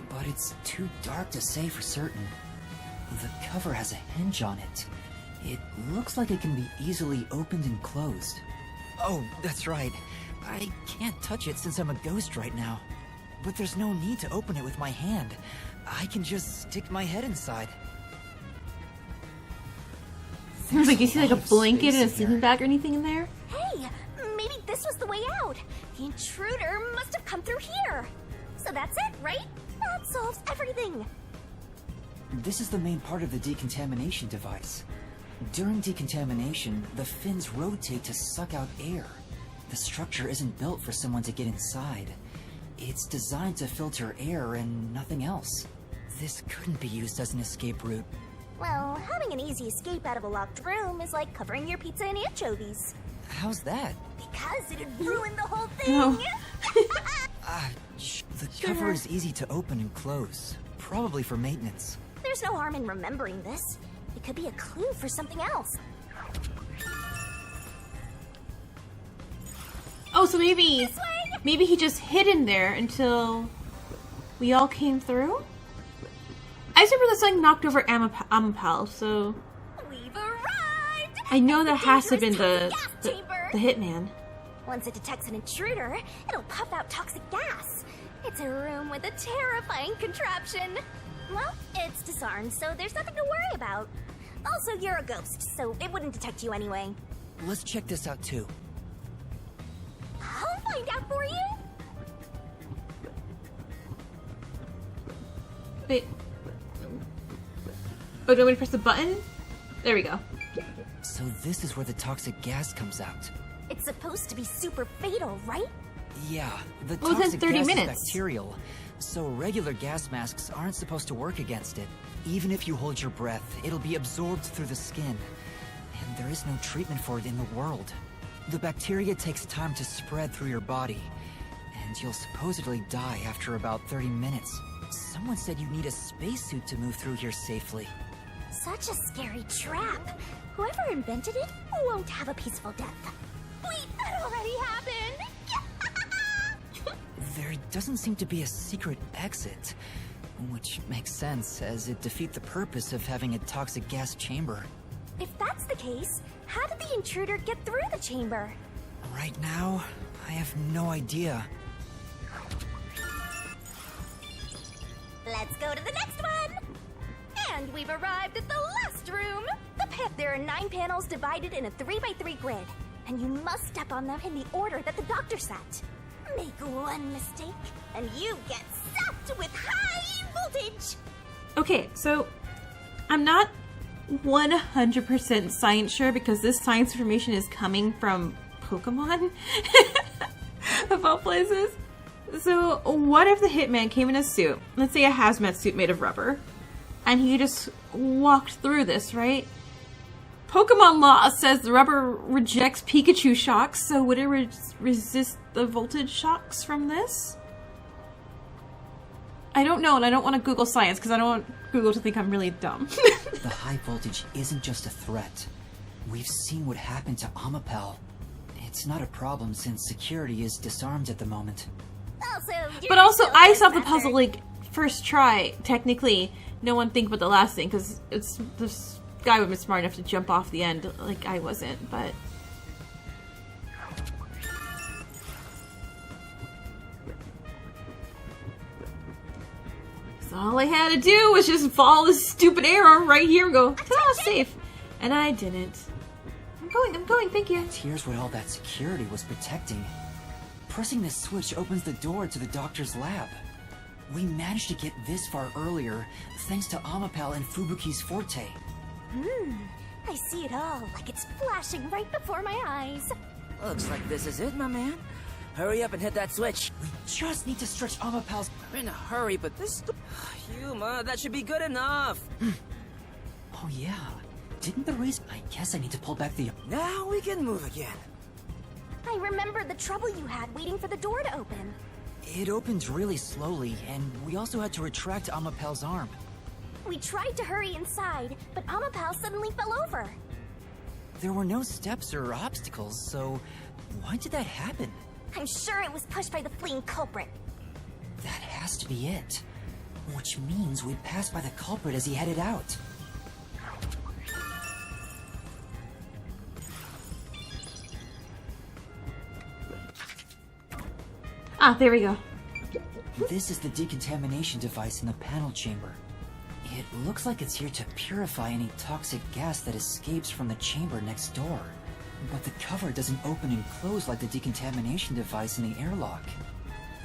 but it's too dark to say for certain. The cover has a hinge on it. It looks like it can be easily opened and closed. Oh, that's right. I can't touch it since I'm a ghost right now. But there's no need to open it with my hand. I can just stick my head inside. Like, you see like a lot of blanket space and a in sleeping here. bag or anything in there? Hey, maybe this was the way out. The intruder must have come through here. So that's it, right? That solves everything. This is the main part of the decontamination device. During decontamination, the fins rotate to suck out air. The structure isn't built for someone to get inside. It's designed to filter air and nothing else. This couldn't be used as an escape route. Well, having an easy escape out of a locked room is like covering your pizza in anchovies. How's that? Because it'd ruin the whole thing. No. The cover is easy to open and close. Probably for maintenance. There's no harm in remembering this. It could be a clue for something else. Oh, so maybe he just hid in there until we all came through? I just remember that something knocked over Amapal, so We've arrived! I know that has to have been Dangerous the toxic gas chamber. hitman. Once it detects an intruder, it'll puff out toxic gas. It's a room with a terrifying contraption. Well, it's disarmed, so there's nothing to worry about. Also, you're a ghost, so it wouldn't detect you anyway. Let's check this out too. I'll find out for you. Wait. Oh, do you want me to press the button? There we go. So this is where the toxic gas comes out. It's supposed to be super fatal, right? Yeah, the Well, within toxic 30 gas minutes. is bacterial, so regular gas masks aren't supposed to work against it. Even if you hold your breath, it'll be absorbed through the skin. And there is no treatment for it in the world. The bacteria takes time to spread through your body, and you'll supposedly die after about 30 minutes. Someone said you need a spacesuit to move through here safely. Such a scary trap. Whoever invented it won't have a peaceful death. Wait, that already happened! There doesn't seem to be a secret exit, which makes sense, as it defeats the purpose of having a toxic gas chamber. If that's the case, how did the intruder get through the chamber? Right now, I have no idea. Let's go to the next one! And we've arrived at the last room! There are 9 panels divided in a 3x3 grid, and you must step on them in the order that the doctor set. Make one mistake, and you get zapped with high voltage! Okay, so I'm not 100% science sure because this science information is coming from Pokemon, of all places. So what if the hitman came in a suit, let's say a hazmat suit made of rubber, and he just walked through this, right? Pokemon law says the rubber rejects Pikachu shocks, so would it resist the voltage shocks from this? I don't know, and I don't want to Google science because I don't want Google to think I'm really dumb. The high voltage isn't just a threat. We've seen what happened to Amapel. It's not a problem since security is disarmed at the moment. But also, I solved the puzzle like first try. Technically, no one think about the last thing because it's this guy would have been smart enough to jump off the end, like I wasn't. But so all I had to do was just follow this stupid arrow right here and go, "Ta-da, safe," and I didn't. I'm going. Thank you. Here's what all that security was protecting. Pressing this switch opens the door to the doctor's lab. We managed to get this far earlier thanks to Amapel and Fubuki's forte. I see it all, like it's flashing right before my eyes. Looks like this is it, my man. Hurry up and hit that switch. We just need to stretch Amapel's... We're in a hurry, but this... Yuma, that should be good enough. Oh yeah. Didn't the race... I guess I need to pull back the... Now we can move again. I remember the trouble you had waiting for the door to open. It opened really slowly, and we also had to retract Amapel's arm. We tried to hurry inside, but Amapel suddenly fell over. There were no steps or obstacles, so why did that happen? I'm sure it was pushed by the fleeing culprit. That has to be it. Which means we passed by the culprit as he headed out. Ah, there we go. This is the decontamination device in the panel chamber. It looks like it's here to purify any toxic gas that escapes from the chamber next door. But the cover doesn't open and close like the decontamination device in the airlock.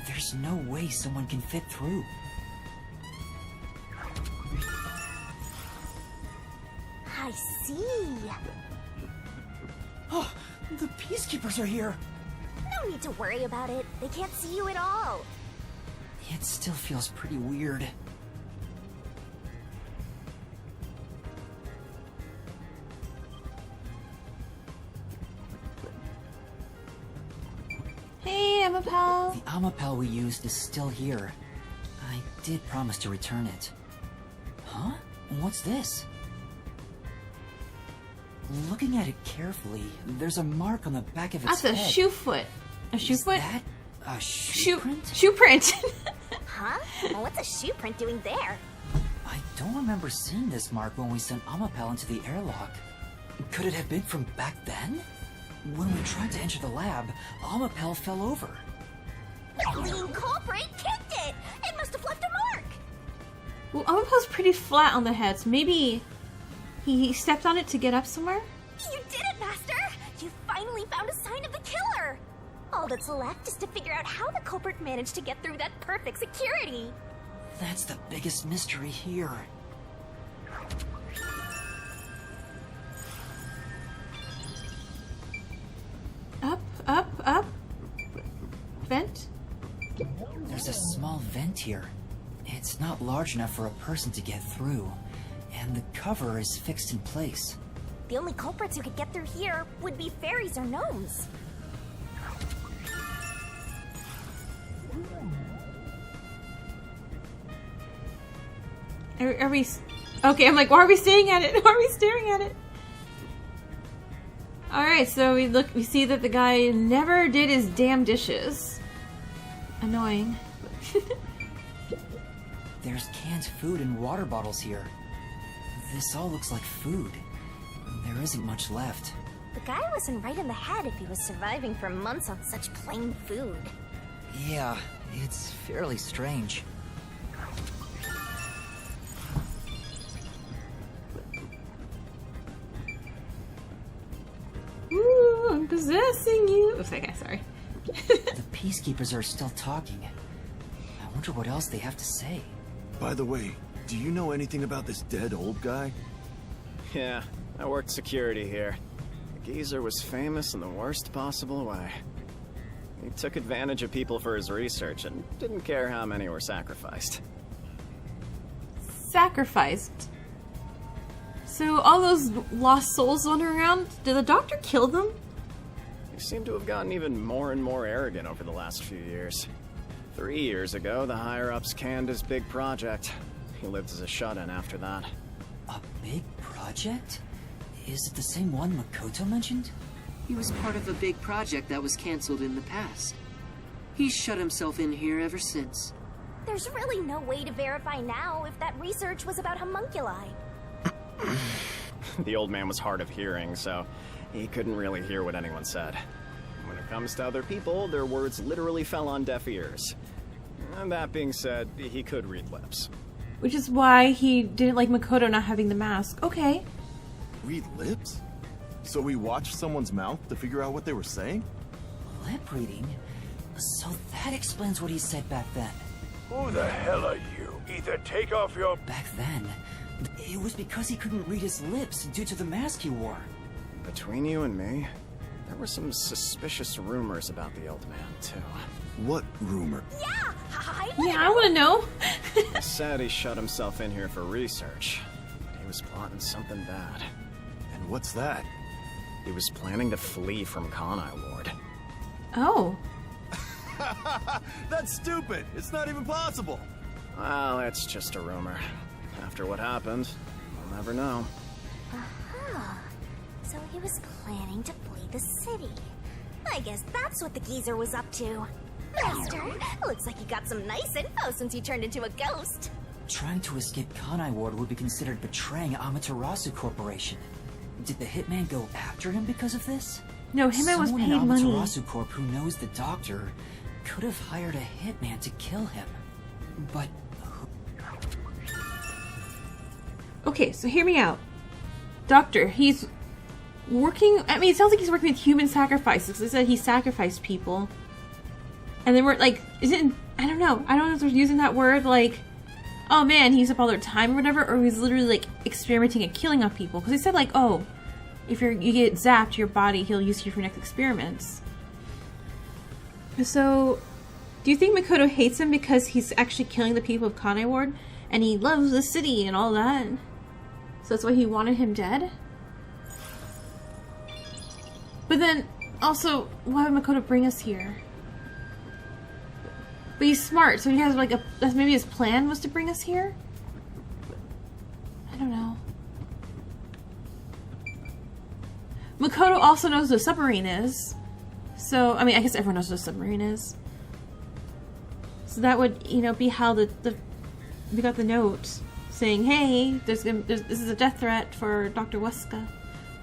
There's no way someone can fit through. I see. Oh, the peacekeepers are here! No need to worry about it. They can't see you at all. It still feels pretty weird. Hey, Amapel. The Amapel we used is still here. I did promise to return it. Huh? What's this? Looking at it carefully, there's a mark on the back of its That's head. a shoe foot. A shoe Is foot? that a shoe print? Shoe print. Huh? Well, what's a shoe print doing there? I don't remember seeing this mark when we sent Amapel into the airlock. Could it have been from back then? When we tried to enter the lab, Amapel fell over. The fleeing culprit kicked it! It must have left a mark! Well, Amapel's pretty flat on the head, so maybe he stepped on it to get up somewhere? You did it, Master! You finally found a sign of the killer! All that's left is to figure out how the culprit managed to get through that perfect security. That's the biggest mystery here. Up, up, up. Vent? There's a small vent here. It's not large enough for a person to get through, and the cover is fixed in place. The only culprits who could get through here would be fairies or gnomes. Are we... Okay, I'm like, why are we staring at it? Why are we staring at it? Alright, so we see that the guy never did his damn dishes. Annoying. There's canned food and water bottles here. This all looks like food. There isn't much left. The guy wasn't right in the head if he was surviving for months on such plain food. Yeah, it's fairly strange. Ooh, I'm possessing you. Oops, okay, sorry. The peacekeepers are still talking. I wonder what else they have to say. By the way, do you know anything about this dead old guy? Yeah, I worked security here. The geezer was famous in the worst possible way. He took advantage of people for his research and didn't care how many were sacrificed. Sacrificed. So all those lost souls wandering around, did the doctor kill them? He seemed to have gotten even more and more arrogant over the last few years. 3 years ago, the higher-ups canned his big project. He lived as a shut-in after that. A big project? Is it the same one Makoto mentioned? He was part of a big project that was cancelled in the past. He's shut himself in here ever since. There's really no way to verify now if that research was about homunculi. The old man was hard of hearing, so he couldn't really hear what anyone said. When it comes to other people, their words literally fell on deaf ears. And that being said, he could read lips. Which is why he didn't like Makoto not having the mask. Okay. Read lips? So we watched someone's mouth to figure out what they were saying? Lip reading? So that explains what he said back then. Who the hell are you? Either take off your... Back then, it was because he couldn't read his lips due to the mask he wore. Between you and me, there were some suspicious rumors about the old man, too. What rumor? Yeah, I want to know. He said he shut himself in here for research. He was plotting something bad. And what's that? He was planning to flee from Kanai Ward. Oh. That's stupid. It's not even possible. Well, it's just a rumor. After what happened, we'll never know. Aha. So he was planning to flee the city. I guess that's what the geezer was up to. Master, looks like you got some nice info since you turned into a ghost. Trying to escape Kanai Ward would be considered betraying Amaterasu Corporation. Did the hitman go after him because of this? No, Hitman was Someone paid in money. Amaterasu Corp who knows the doctor could have hired a hitman to kill him. But Okay, so hear me out. Doctor, he's working... I mean, it sounds like he's working with human sacrifices. They said he sacrificed people. And they weren't like... Is it... I don't know. I don't know if they're using that word like... Oh man, he used up all their time or whatever. Or he's literally like experimenting and killing on people. Because they said like, oh... If you get zapped, your body, he'll use you for next experiments. So... Do you think Makoto hates him because he's actually killing the people of Kanai Ward? And he loves the city and all that? So that's why he wanted him dead? But then, also, why would Makoto bring us here? But he's smart, so he has like a... Maybe his plan was to bring us here? I don't know. Makoto also knows what a submarine is. So, I mean, I guess everyone knows what a submarine is. So that would, you know, be how we got the note saying, hey, this is a death threat for Dr. Weska.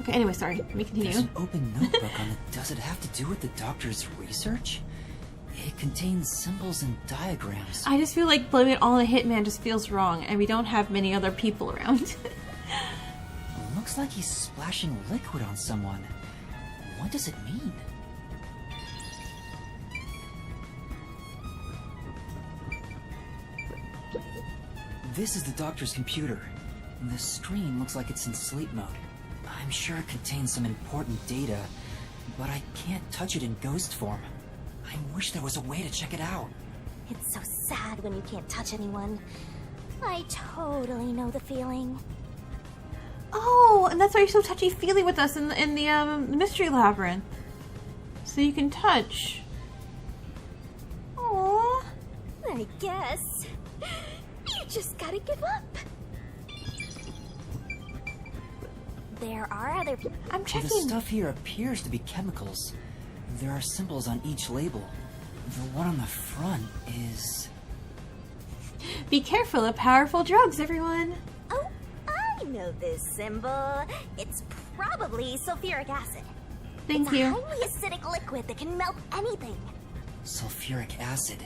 Okay, anyway, sorry. Let me continue. There's an open notebook on it. Does it have to do with the doctor's research? It contains symbols and diagrams. I just feel like blaming it all on the hitman just feels wrong, and we don't have many other people around. Looks like he's splashing liquid on someone. What does it mean? This is the doctor's computer. The screen looks like it's in sleep mode. I'm sure it contains some important data, but I can't touch it in ghost form. I wish there was a way to check it out. It's so sad when you can't touch anyone. I totally know the feeling. Oh, and that's why you're so touchy-feely with us in the mystery labyrinth. So you can touch. Aww. I guess. You just gotta give up. There are other... I'm checking. The stuff here appears to be chemicals. There are symbols on each label. The one on the front is... Be careful of powerful drugs, everyone. Oh, I know this symbol. It's probably sulfuric acid. Thank It's you. a highly acidic liquid that can melt anything. Sulfuric acid.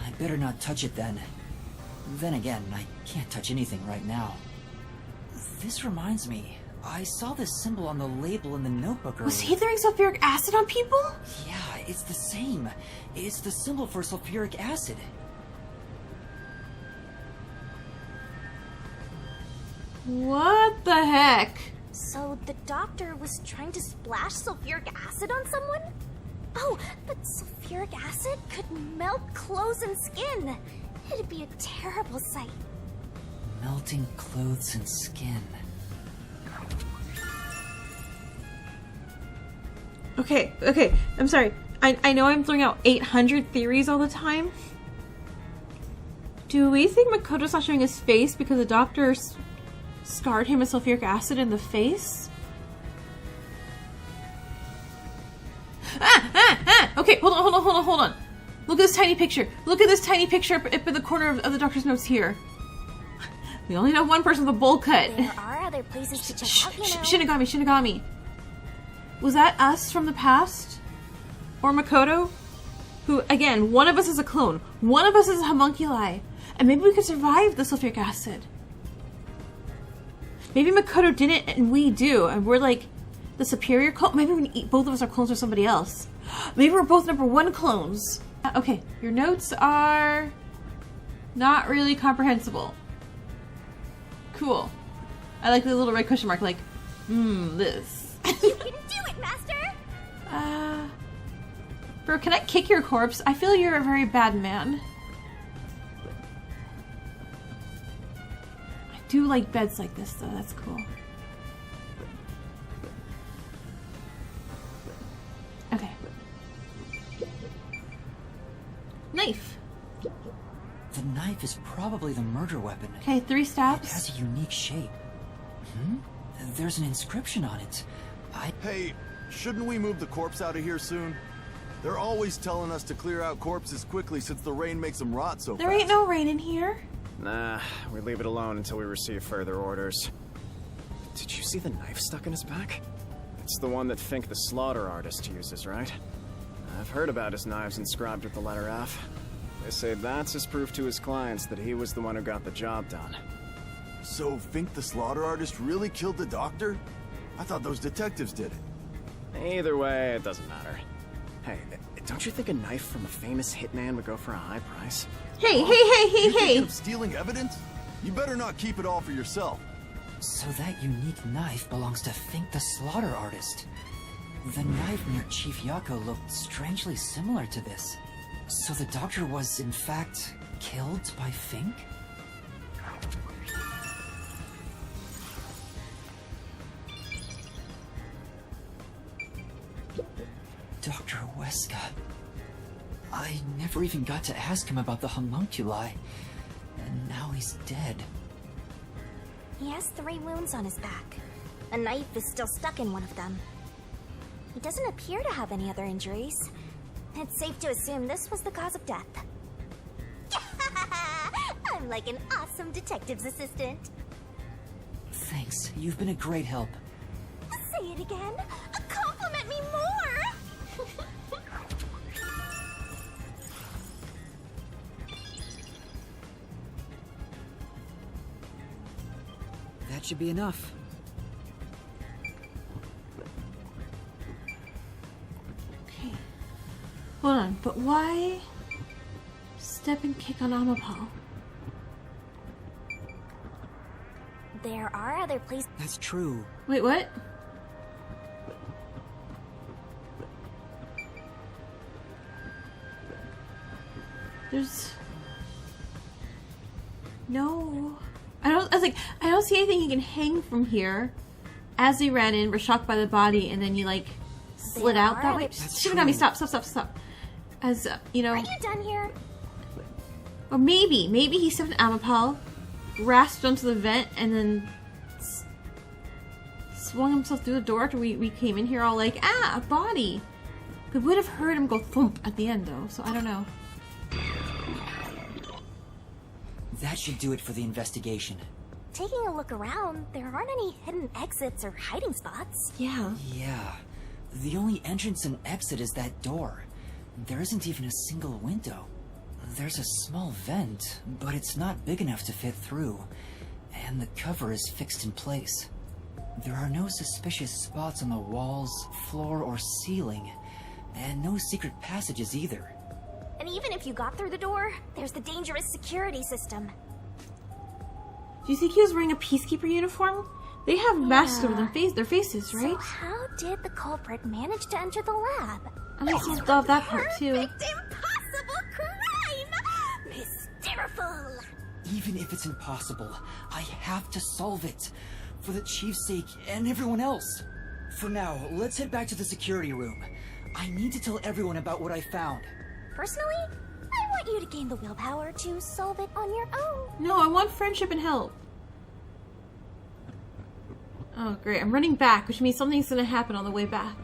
I better not touch it then. Then again, I can't touch anything right now. This reminds me, I saw this symbol on the label in the notebook earlier. Was he throwing sulfuric acid on people? Yeah, it's the same. It's the symbol for sulfuric acid. What the heck? So the doctor was trying to splash sulfuric acid on someone? Oh, but sulfuric acid could melt clothes and skin. It'd be a terrible sight. Melting clothes and skin. Okay, I'm sorry. I know I'm throwing out 800 theories all the time. Do we think Makoto's not showing his face because the doctor scarred him with sulfuric acid in the face? Okay, hold on. Look at this tiny picture. Look at this tiny picture up in the corner of the doctor's notes here. We only know one person with a bowl cut. There are other places to check out, you know. Shinigami. Was that us from the past? Or Makoto? Who, again, one of us is a clone. One of us is a homunculi. And maybe we could survive the sulfuric acid. Maybe Makoto didn't and we do. And we're like the superior clone. Maybe both of us are clones of somebody else. Maybe we're both #1 clones. Okay, your notes are not really comprehensible. Cool. I like the little red question mark, like, this. You can do it, Master! Bro, can I kick your corpse? I feel you're a very bad man. I do like beds like this, though. That's cool. Okay. knife. The knife is probably the murder weapon. Okay, 3 It stabs. has a unique shape. There's an inscription on it. Hey, shouldn't we move the corpse out of here soon? They're always telling us to clear out corpses quickly since the rain makes them rot so There fast. ain't no rain in here. Nah, we leave it alone until we receive further orders. Did you see the knife stuck in his back? It's the one that Fink the slaughter artist uses, right? I've heard about his knives inscribed with the letter F. They say that's his proof to his clients that he was the one who got the job done. So Fink the slaughter artist really killed the doctor? I thought those detectives did it. Either way, it doesn't matter. Hey, don't you think a knife from a famous hitman would go for a high price? Hey, hey, hey, hey, You hey! thinking of stealing evidence? You better not keep it all for yourself. So that unique knife belongs to Fink the slaughter artist. The knife near Chief Yako looked strangely similar to this. So the doctor was, in fact, killed by Fink? Dr. Weska. I never even got to ask him about the homunculi. And now he's dead. He has 3 wounds on his back. A knife is still stuck in one of them. He doesn't appear to have any other injuries. It's safe to assume this was the cause of death. I'm like an awesome detective's assistant. Thanks, you've been a great help. Say it again. Compliment me more. That should be enough. Okay. Hold on, but why step and kick on Amapal? There are other places. That's true. Wait, what? There's no. I don't see anything you can hang from here. As they ran in, were shocked by the body, and then you like slid out that way. Should've got me. Stop. As you know. Are you done here? Or maybe he stepped in Amapal, grasped onto the vent, and then swung himself through the door after we came in here all like, a body. We would have heard him go thump at the end though, so I don't know. That should do it for the investigation. Taking a look around, there aren't any hidden exits or hiding spots. Yeah. Yeah. The only entrance and exit is that door. There isn't even a single window. There's a small vent, but it's not big enough to fit through. And the cover is fixed in place. There are no suspicious spots on the walls, floor, or ceiling. And no secret passages either. And even if you got through the door, there's the dangerous security system. Do you think he was wearing a peacekeeper uniform? They have masks over their faces, right? So how did the culprit manage to enter the lab? I just love that part too. Perfect impossible crime! Mysteriful! Even if it's impossible, I have to solve it. For the chief's sake and everyone else. For now, let's head back to the security room. I need to tell everyone about what I found. Personally, I want you to gain the willpower to solve it on your own. No, I want friendship and help. Oh, great. I'm running back, which means something's gonna happen on the way back.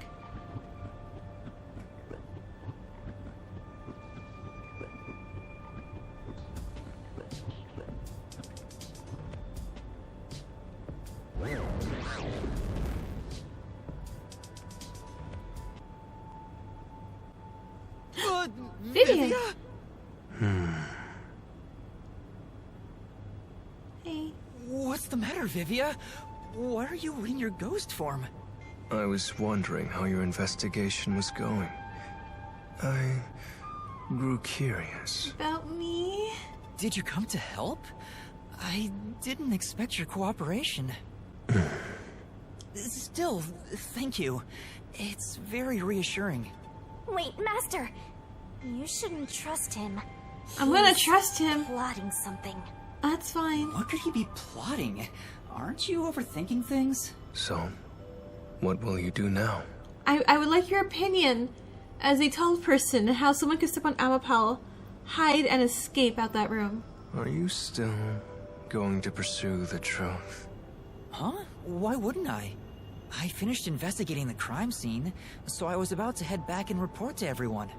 Vivia! Hey. What's the matter, Vivia? Why are you in your ghost form? I was wondering how your investigation was going. I grew curious. About me? Did you come to help? I didn't expect your cooperation. Still, thank you. It's very reassuring. Wait, Master! You shouldn't trust him. I'm gonna trust him. Plotting something. That's fine. What could he be plotting? Aren't you overthinking things? So, what will you do now? I would like your opinion as a tall person and how someone could step on Amapal. hide and escape out that room. Are you still going to pursue the truth? Huh? Why wouldn't I? I finished investigating the crime scene, so I was about to head back and report to everyone.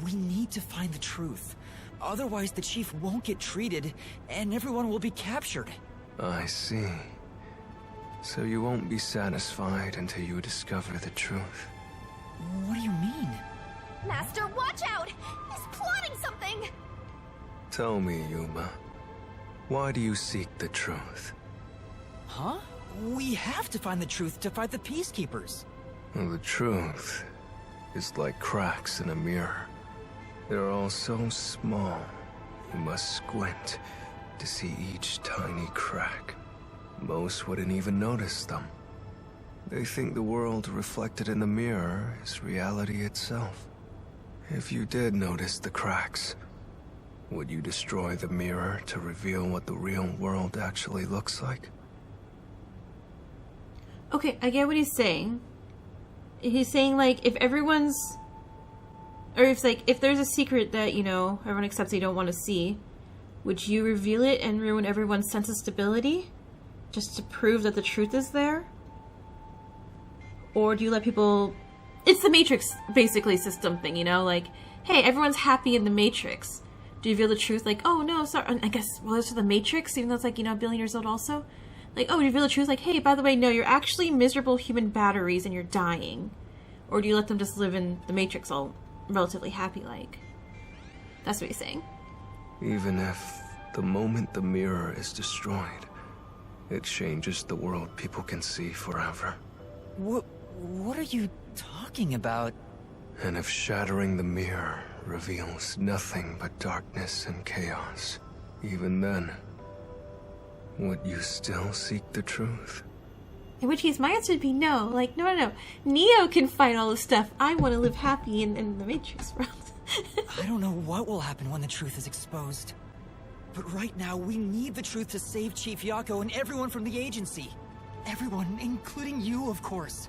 We need to find the truth. Otherwise, the chief won't get treated, and everyone will be captured. I see. So you won't be satisfied until you discover the truth. What do you mean? Master, watch out! He's plotting something! Tell me, Yuma, why do you seek the truth? Huh? We have to find the truth to fight the peacekeepers. Well, the truth is like cracks in a mirror. They're all so small, you must squint to see each tiny crack. Most wouldn't even notice them. They think the world reflected in the mirror is reality itself. If you did notice the cracks, would you destroy the mirror to reveal what the real world actually looks like? Okay, I get what he's saying. He's saying, like, if everyone's... Or if, like, if there's a secret that, you know, everyone accepts they don't want to see, would you reveal it and ruin everyone's sense of stability? Just to prove that the truth is there? Or do you let people... It's the Matrix, basically, system thing, you know? Like, hey, everyone's happy in the Matrix. Do you reveal the truth? Like, oh, no, sorry. I guess, well, it's the Matrix, even though it's, like, you know, a billion years old also. Like, oh, do you reveal the truth? Like, hey, by the way, no, you're actually miserable human batteries and you're dying. Or do you let them just live in the Matrix all relatively happy-like? That's what he's saying. Even if the moment the mirror is destroyed, it changes the world people can see forever. What are you talking about? And if shattering the mirror reveals nothing but darkness and chaos, even then, would you still seek the truth? In which case, my answer would be no. Like, no. Neo can fight all this stuff. I want to live happy in the Matrix world. I don't know what will happen when the truth is exposed. But right now, we need the truth to save Chief Yako and everyone from the agency. Everyone, including you, of course.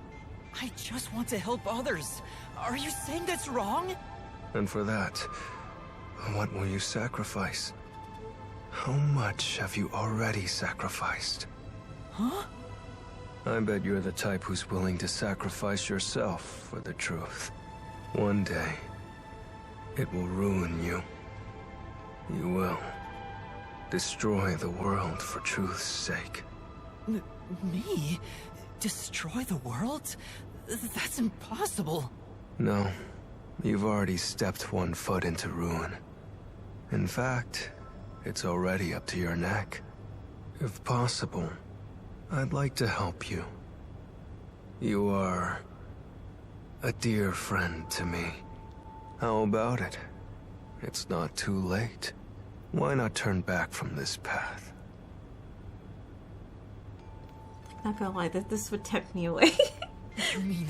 I just want to help others. Are you saying that's wrong? And for that, what will you sacrifice? How much have you already sacrificed? Huh? I bet you're the type who's willing to sacrifice yourself for the truth. One day, it will ruin you. You will destroy the world for truth's sake. Me? Destroy the world? That's impossible. No, you've already stepped one foot into ruin. In fact, it's already up to your neck. If possible, I'd like to help you. You are a dear friend to me. How about it? It's not too late. Why not turn back from this path? Not gonna lie, this would tempt me away. You mean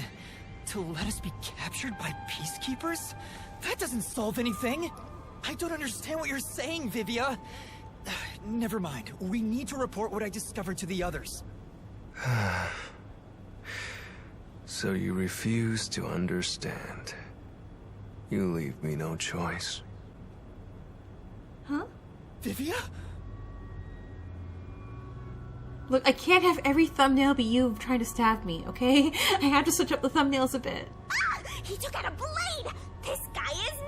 to let us be captured by peacekeepers? That doesn't solve anything. I don't understand what you're saying, Vivia. Never mind. We need to report what I discovered to the others. So you refuse to understand. You leave me no choice. Huh? Vivia? Look, I can't have every thumbnail be you trying to stab me, okay? I have to switch up the thumbnails a bit. Ah! He took out a blade! This guy is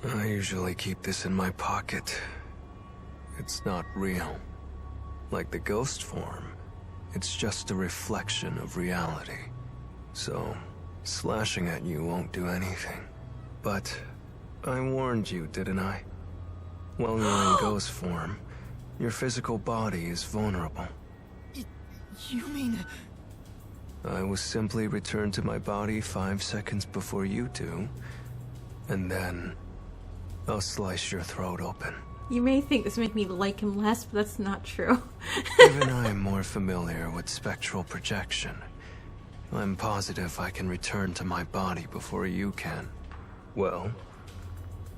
nuts! I usually keep this in my pocket. It's not real. Like the ghost form, it's just a reflection of reality. So, slashing at you won't do anything. But I warned you, didn't I? While you're in ghost form, your physical body is vulnerable. You mean... I will simply return to my body 5 seconds before you do, and then I'll slice your throat open. You may think this will make me like him less, but that's not true. Even I am more familiar with spectral projection. I'm positive I can return to my body before you can. Well,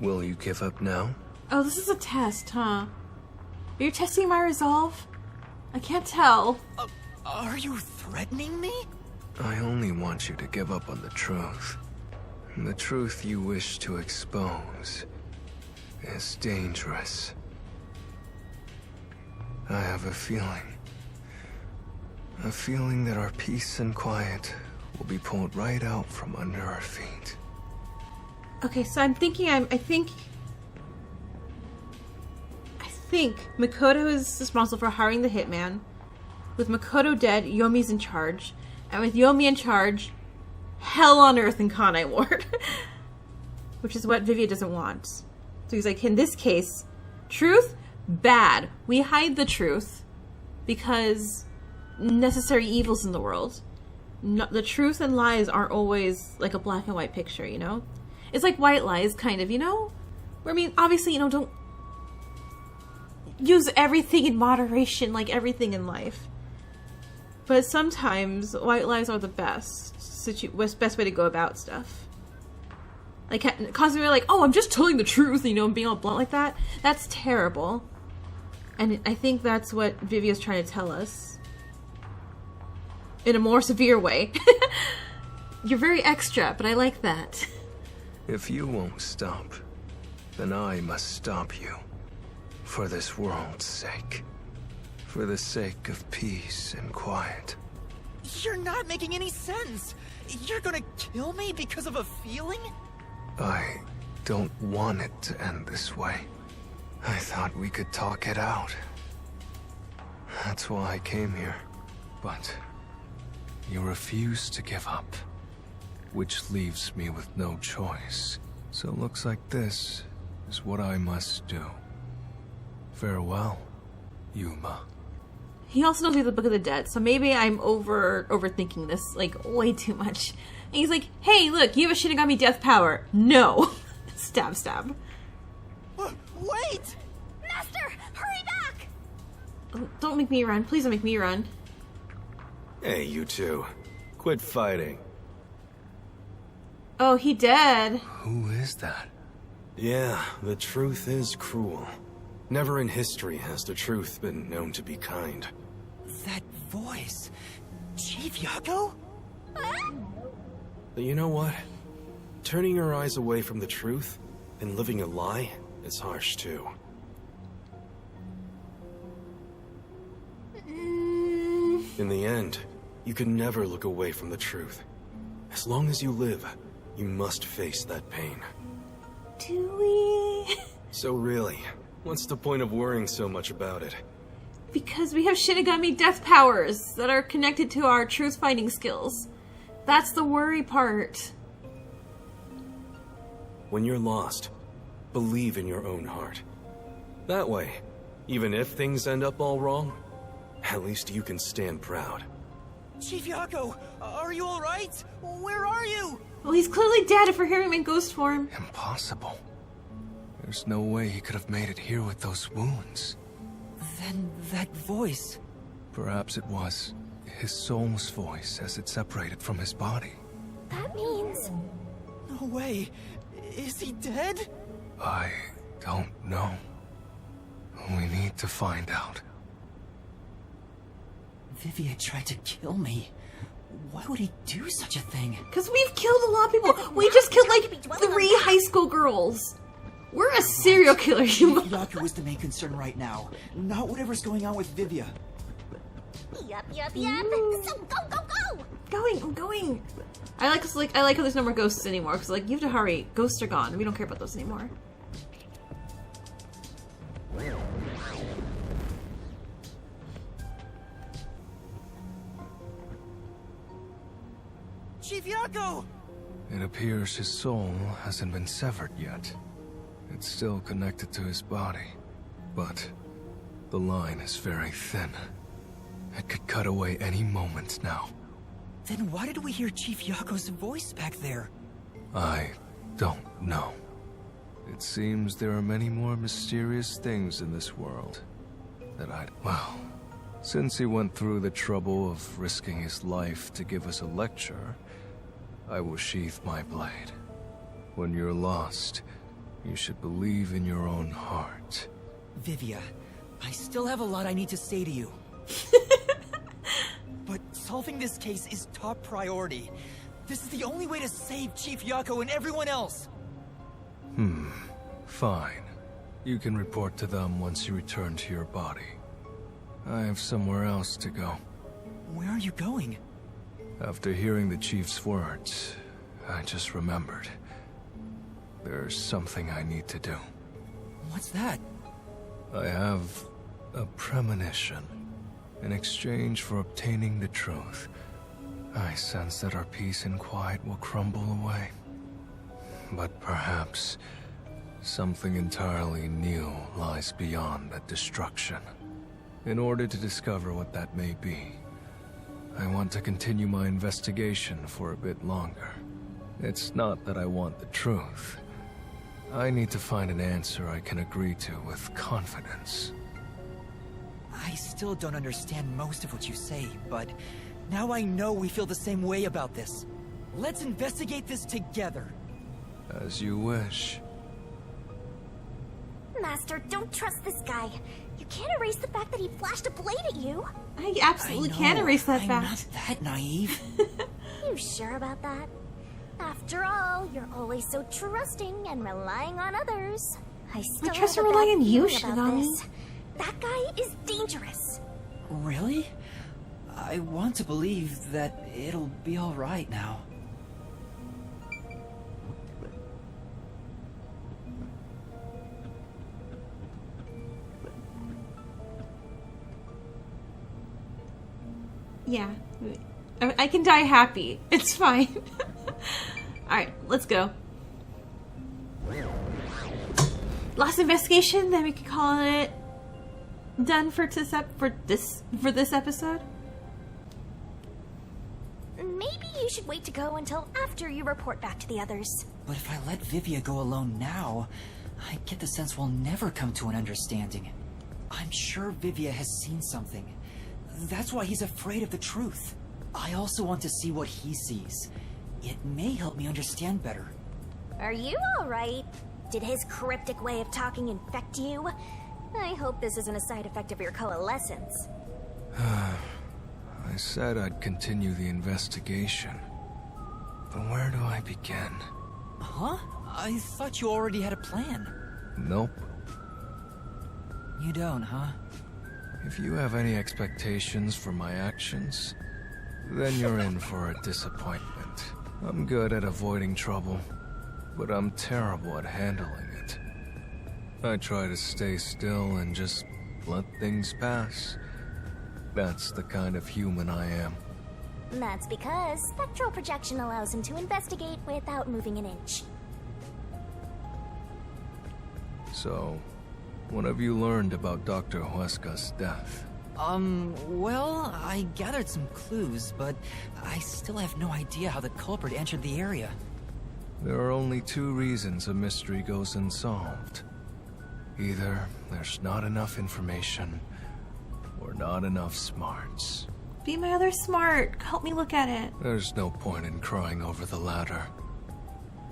will you give up now? Oh, this is a test, huh? Are you testing my resolve? I can't tell. Are you threatening me? I only want you to give up on the truth. The truth you wish to expose is dangerous. I have a feeling that our peace and quiet will be pulled right out from under our feet. Okay, so I'm thinking I think Makoto is responsible for hiring the hitman. With Makoto dead, Yomi's in charge. And with Yomi in charge, hell on earth in Kanai Ward. Which is what Vivia doesn't want. So he's like, in this case, truth, bad. We hide the truth because necessary evils in the world. No, the truth and lies aren't always like a black and white picture, you know? It's like white lies, kind of, you know? Where, I mean, obviously, you know, don't use everything in moderation, like everything in life. But sometimes, white lies are the best way to go about stuff. Like, constantly like, oh, I'm just telling the truth, you know, and being all blunt like that. That's terrible. And I think that's what Vivia's trying to tell us. In a more severe way. You're very extra, but I like that. If you won't stop, then I must stop you. For this world's sake. For the sake of peace and quiet. You're not making any sense. You're gonna kill me because of a feeling? I don't want it to end this way. I thought we could talk it out. That's why I came here. But you refuse to give up. Which leaves me with no choice. So it looks like this is what I must do. Farewell, Yuma. He also knows we have the Book of the Dead, so maybe I'm overthinking this, like, way too much. And he's like, hey, look, you have a Shinigami death power. No. Stab, stab. Wait! Master, hurry back! Oh, don't make me run. Please don't make me run. Hey, you two. Quit fighting. Oh, he dead. Who is that? Yeah, the truth is cruel. Never in history has the truth been known to be kind. That voice... Chief Yako? But you know what? Turning your eyes away from the truth and living a lie is harsh too. In the end, you can never look away from the truth. As long as you live, you must face that pain. Do we? So really, what's the point of worrying so much about it? Because we have Shinigami death powers that are connected to our truth-finding skills. That's the worry part. When you're lost, believe in your own heart. That way, even if things end up all wrong, at least you can stand proud. Chief Yako, are you alright? Where are you? Well, he's clearly dead if we're hearing him in ghost form. Impossible. There's no way he could have made it here with those wounds. Then that voice... Perhaps it was his soul's voice as it separated from his body. That means... No way. Is he dead? I don't know. We need to find out. Vivia tried to kill me. Why would he do such a thing? Because we've killed a lot of people. We just killed like 3 high school girls. We're a serial killer. Yaku is the main concern right now, not whatever's going on with Vivia. Yup. So go! I'm going. I like how there's no more ghosts anymore. Because like you have to hurry. Ghosts are gone. We don't care about those anymore. Chief Yako! It appears his soul hasn't been severed yet. It's still connected to his body, but the line is very thin. It could cut away any moment now. Then why did we hear Chief Yako's voice back there? I don't know. It seems there are many more mysterious things in this world that well, since he went through the trouble of risking his life to give us a lecture, I will sheath my blade. When you're lost, you should believe in your own heart. Vivia, I still have a lot I need to say to you. But solving this case is top priority. This is the only way to save Chief Yako and everyone else. Fine. You can report to them once you return to your body. I have somewhere else to go. Where are you going? After hearing the Chief's words, I just remembered. There's something I need to do. What's that? I have a premonition. In exchange for obtaining the truth, I sense that our peace and quiet will crumble away. But perhaps something entirely new lies beyond that destruction. In order to discover what that may be, I want to continue my investigation for a bit longer. It's not that I want the truth. I need to find an answer I can agree to with confidence. I still don't understand most of what you say, but now I know we feel the same way about this. Let's investigate this together. As you wish. Master, don't trust this guy. You can't erase the fact that he flashed a blade at you. I absolutely can't erase that fact. I'm not that naive. You sure about that? After all, you're always so trusting and relying on others. I still trust have and a rely bad on you, feeling about Shinami. this. That guy is dangerous. Really? I want to believe that it'll be all right now. Yeah. I can die happy. It's fine. Alright, let's go. Last investigation, then we can call it done for this episode. Maybe you should wait to go until after you report back to the others. But if I let Vivia go alone now, I get the sense we'll never come to an understanding. I'm sure Vivia has seen something. That's why he's afraid of the truth. I also want to see what he sees. It may help me understand better. Are you alright? Did his cryptic way of talking infect you? I hope this isn't a side effect of your coalescence. I said I'd continue the investigation. But where do I begin? Huh? I thought you already had a plan. Nope. You don't, huh? If you have any expectations for my actions, then you're in for a disappointment. I'm good at avoiding trouble, but I'm terrible at handling it. I try to stay still and just let things pass. That's the kind of human I am. That's because spectral projection allows him to investigate without moving an inch. So, what have you learned about Dr. Huesca's death? Well, I gathered some clues, but I still have no idea how the culprit entered the area. There are only two reasons a mystery goes unsolved. Either there's not enough information, or not enough smarts. Be my other smart. Help me look at it. There's no point in crying over the latter.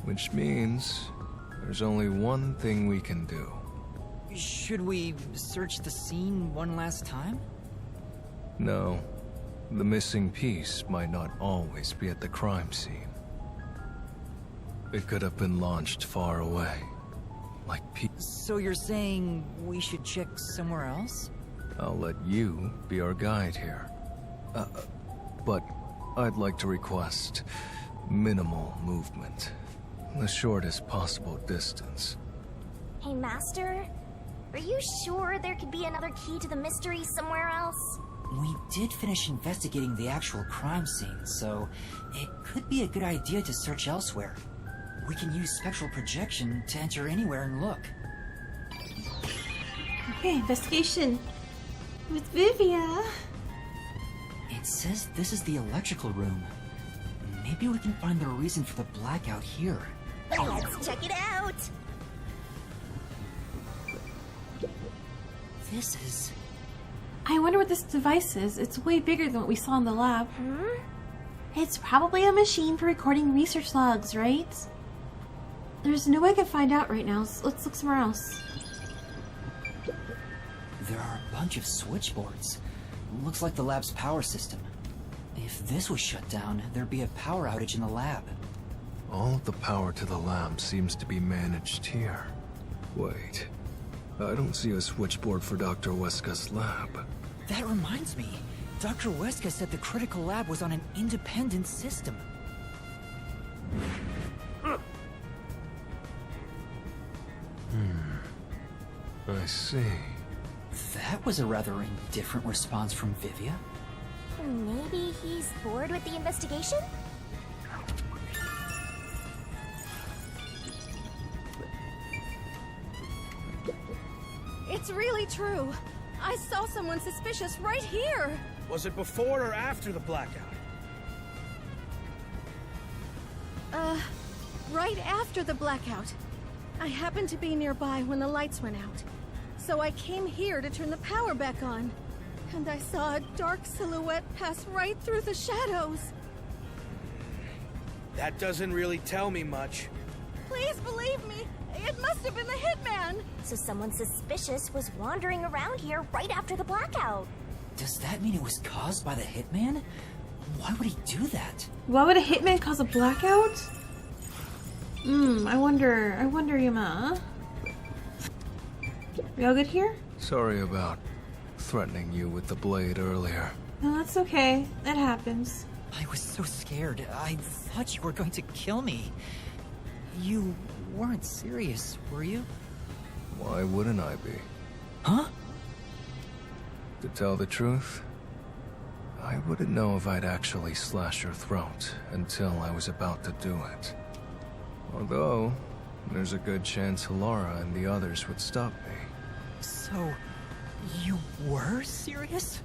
Which means there's only one thing we can do. Should we search the scene one last time? No. The missing piece might not always be at the crime scene. It could have been launched far away. Like So you're saying we should check somewhere else? I'll let you be our guide here. But I'd like to request minimal movement. The shortest possible distance. Hey, Master? Are you sure there could be another key to the mystery somewhere else? We did finish investigating the actual crime scene, so it could be a good idea to search elsewhere. We can use spectral projection to enter anywhere and look. Okay, investigation with Vivia. It says this is the electrical room. Maybe we can find the reason for the blackout here. Let's check it out! This is... I wonder what this device is. It's way bigger than what we saw in the lab. It's probably a machine for recording research logs, right? There's no way I can find out right now. Let's look somewhere else. There are a bunch of switchboards. Looks like the lab's power system. If this was shut down, there'd be a power outage in the lab. All of the power to the lab seems to be managed here. Wait, I don't see a switchboard for Dr. Weska's lab. That reminds me. Dr. Weska said the critical lab was on an independent system. I see. That was a rather indifferent response from Vivia. Maybe he's bored with the investigation? It's really true. I saw someone suspicious right here. Was it before or after the blackout? Right after the blackout. I happened to be nearby when the lights went out. So I came here to turn the power back on. And I saw a dark silhouette pass right through the shadows. That doesn't really tell me much. Please believe me, it must have been the hitman. So someone suspicious was wandering around here right after the blackout. Does that mean it was caused by the hitman? Why would he do that? Why would a hitman cause a blackout? I wonder, Yuma. We all good here? Sorry about threatening you with the blade earlier. No, that's okay. It happens. I was so scared. I thought you were going to kill me. You weren't serious, were you? Why wouldn't I be? Huh? To tell the truth, I wouldn't know if I'd actually slash your throat until I was about to do it. Although, there's a good chance Laura and the others would stop me. So, you were serious?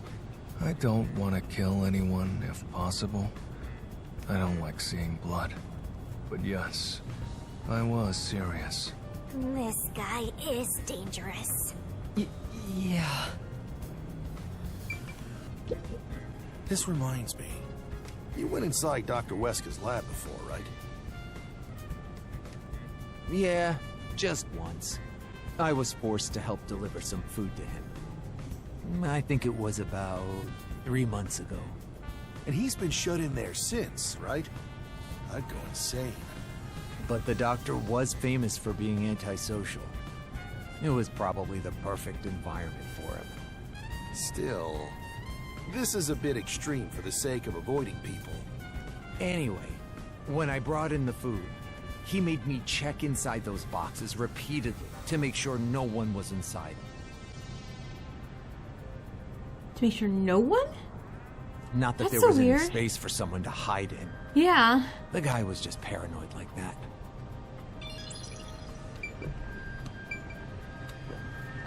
I don't want to kill anyone if possible. I don't like seeing blood. But yes, I was serious. This guy is dangerous. Yeah. This reminds me. You went inside Dr. Weska's lab before, right? Yeah, just once. I was forced to help deliver some food to him. I think it was about 3 months ago. And he's been shut in there since, right? I'd go insane. But the doctor was famous for being antisocial. It was probably the perfect environment for him. Still, this is a bit extreme for the sake of avoiding people. Anyway, when I brought in the food, he made me check inside those boxes repeatedly to make sure no one was inside. To make sure no one? Not that That's there so was weird. any space for someone to hide in. Yeah. The guy was just paranoid like that.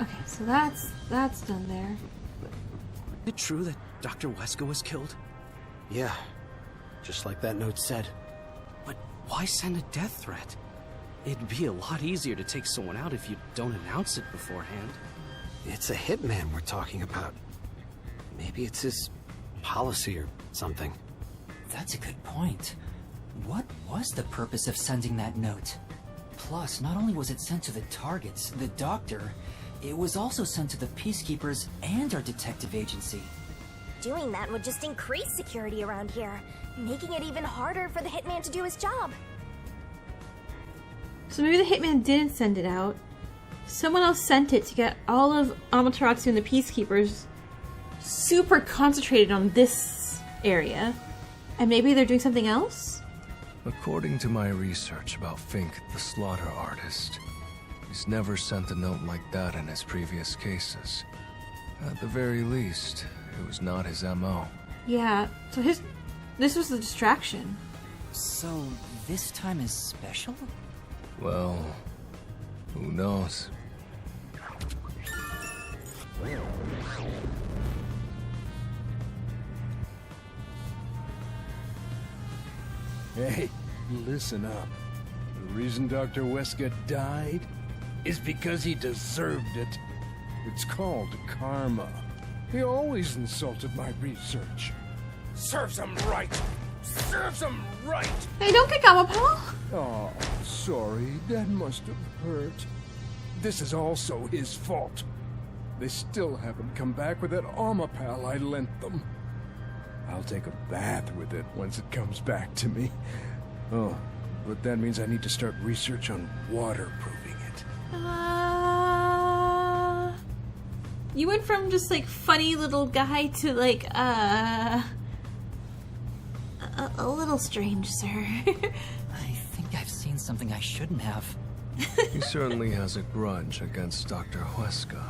Okay, so that's done there. Is it true that Dr. Weska was killed? Yeah, just like that note said. But why send a death threat? It'd be a lot easier to take someone out if you don't announce it beforehand. It's a hitman we're talking about. Maybe it's his policy or something. That's a good point. What was the purpose of sending that note? Plus, not only was it sent to the targets, the doctor, it was also sent to the peacekeepers and our detective agency. Doing that would just increase security around here, making it even harder for the hitman to do his job. So maybe the hitman didn't send it out. Someone else sent it to get all of Amaterasu and the peacekeepers super concentrated on this area. And maybe they're doing something else? According to my research about Fink, the slaughter artist, he's never sent a note like that in his previous cases. At the very least, it was not his MO. Yeah, so this was the distraction. So, this time is special? Well, who knows? Hey, listen up. The reason Dr. Weska died is because he deserved it. It's called karma. He always insulted my research. Serves him right! Serves him right! Hey, don't kick Amapal! Oh, sorry. That must have hurt. This is also his fault. They still haven't come back with that Armapal I lent them. I'll take a bath with it once it comes back to me. Oh, but that means I need to start research on waterproofing it. You went from just like funny little guy to like a little strange, sir. I think I've seen something I shouldn't have. He certainly has a grudge against Dr. Huesca.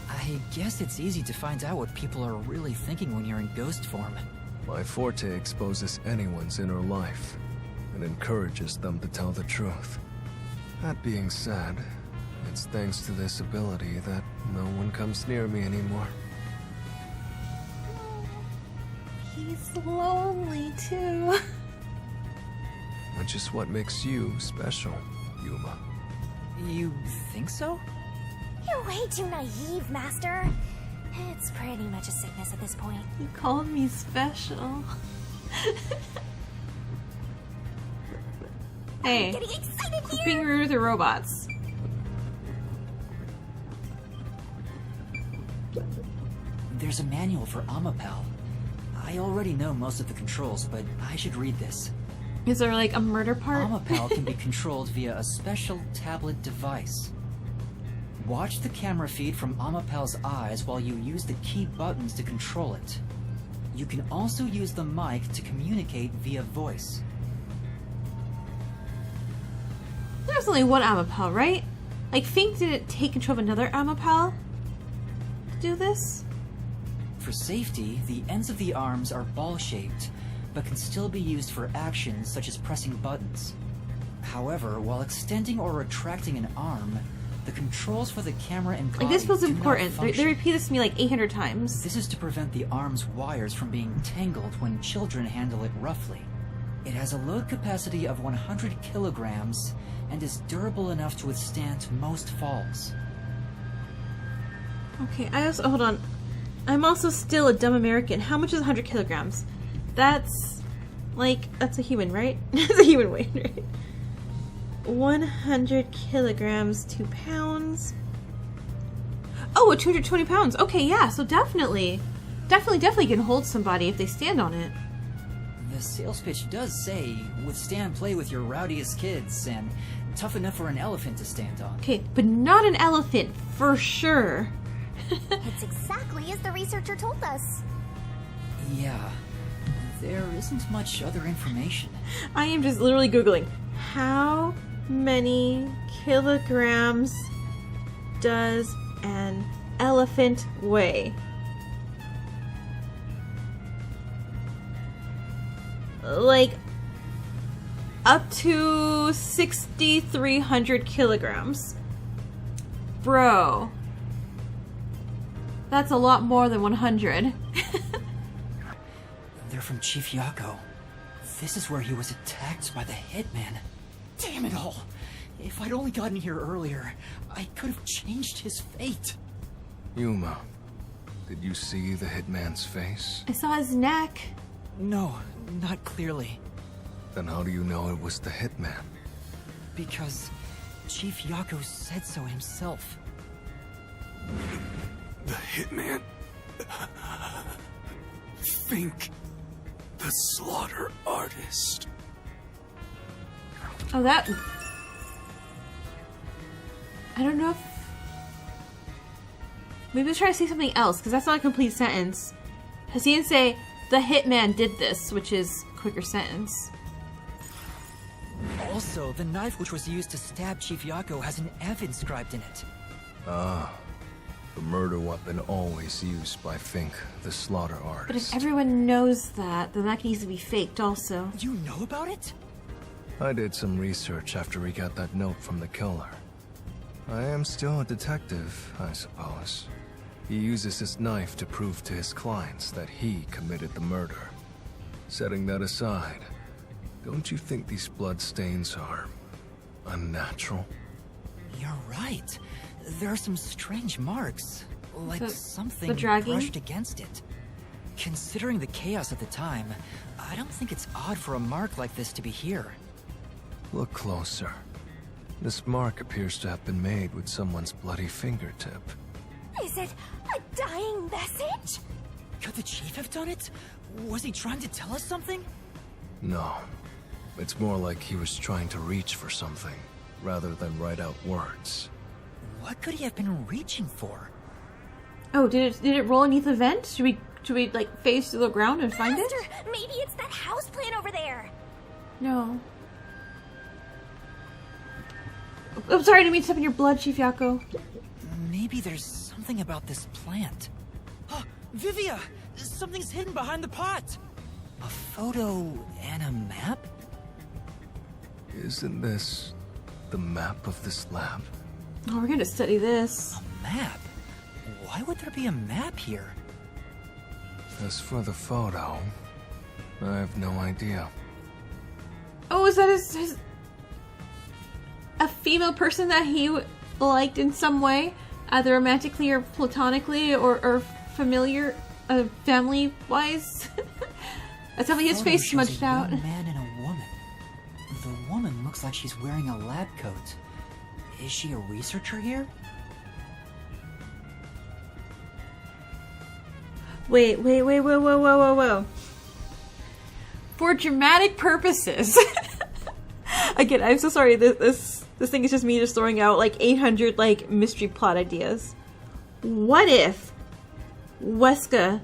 I guess it's easy to find out what people are really thinking when you're in ghost form. My forte exposes anyone's inner life and encourages them to tell the truth. That being said, it's thanks to this ability that no one comes near me anymore. He's lonely too. Which is what makes you special, Yuma. You think so? You're way too naive, Master. It's pretty much a sickness at this point. You called me special. Hey, I'm getting excited quit here. being rude with the robots. There's a manual for Amapel. I already know most of the controls, but I should read this. Is there like a murder part? Amapel can be controlled via a special tablet device. Watch the camera feed from Amapel's eyes while you use the key buttons to control it. You can also use the mic to communicate via voice. There's only one Amapel, right? Like, Fink didn't take control of another Amapel to do this? For safety, the ends of the arms are ball-shaped, but can still be used for actions such as pressing buttons. However, while extending or retracting an arm, the controls for the camera and body Like, this feels do not important. They function. repeat this to me like 800 times. This is to prevent the arm's wires from being tangled when children handle it roughly. It has a load capacity of 100 kilograms and is durable enough to withstand most falls. Okay, I also, hold on. I'm also still a dumb American. How much is 100 kilograms? That's, like, that's a human, right? That's a human weight, right? 100 kilograms, 2 pounds. Oh, 220 pounds. Okay, yeah, so definitely can hold somebody if they stand on it. The sales pitch does say, withstand play with your rowdiest kids, and tough enough for an elephant to stand on. Okay, but not an elephant, for sure. It's exactly as the researcher told us. Yeah, there isn't much other information. I am just literally Googling, how many kilograms does an elephant weigh? Like, up to 6,300 kilograms. Bro. That's a lot more than 100. They're from Chief Yako. This is where he was attacked by the hitman. Damn it all! If I'd only gotten here earlier, I could have changed his fate. Yuma, did you see the hitman's face? I saw his neck. No, not clearly. Then how do you know it was the hitman? Because Chief Yako said so himself. The hitman. Fink. The slaughter artist. Oh, that... I don't know if... Maybe let's try to say something else, because that's not a complete sentence. Because he didn't say, the hitman did this, which is a quicker sentence. Also, the knife which was used to stab Chief Yako has an F inscribed in it. Ah, the murder weapon always used by Fink, the slaughter artist. But if everyone knows that, then that can easily be faked also. You know about it? I did some research after we got that note from the killer. I am still a detective, I suppose. He uses his knife to prove to his clients that he committed the murder. Setting that aside, don't you think these bloodstains are unnatural? You're right. There are some strange marks, like something dragging? brushed against it. Considering the chaos at the time, I don't think it's odd for a mark like this to be here. Look closer. This mark appears to have been made with someone's bloody fingertip. Is it a dying message? Could the chief have done it? Was he trying to tell us something? No. It's more like he was trying to reach for something, rather than write out words. What could he have been reaching for? Oh, did it roll underneath the vent? Should we like face to the ground and find it? Maybe it's that house plant over there. No. I'm sorry, I didn't mean to step in your blood, Chief Yako. Maybe there's something about this plant. Oh, Vivia! Something's hidden behind the pot! A photo and a map? Isn't this the map of this lab? Oh, we're gonna study this. A map? Why would there be a map here? As for the photo, I have no idea. Oh, is that his a female person that he liked in some way, either romantically or platonically or familiar, family-wise? That's definitely his face smudged out. A man and a woman. The woman looks like she's wearing a lab coat. Is she a researcher here? Wait, whoa. For dramatic purposes. Again, I'm so sorry. This thing is just me just throwing out like 800 like mystery plot ideas. What if Wesker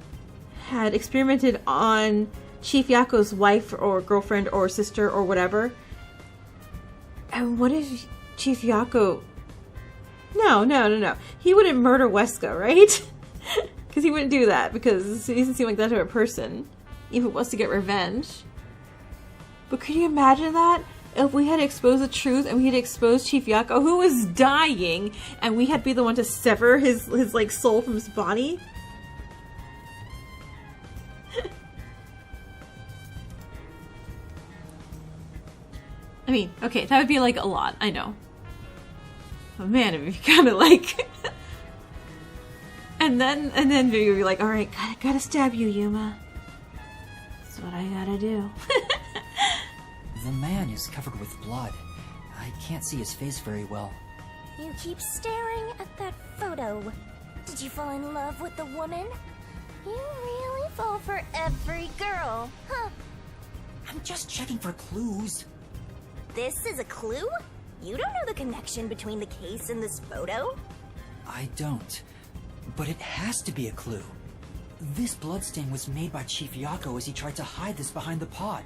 had experimented on Chief Yako's wife or girlfriend or sister or whatever? And what if Chief Yako... No. He wouldn't murder Wesker, right? Because he wouldn't do that, because he doesn't seem like that type of person. Even if it was to get revenge. But could you imagine that? If we had exposed the truth and we had exposed Chief Yako, who was dying, and we had to be the one to sever his like soul from his body? I mean, okay, that would be like a lot, I know. But man, it'd be kind of like... and then Vivia would be like, alright, gotta stab you, Yuma. That's what I gotta do. The man is covered with blood. I can't see his face very well. You keep staring at that photo. Did you fall in love with the woman? You really fall for every girl, huh? I'm just checking for clues. This is a clue? You don't know the connection between the case and this photo? I don't. But it has to be a clue. This bloodstain was made by Chief Yako as he tried to hide this behind the pot.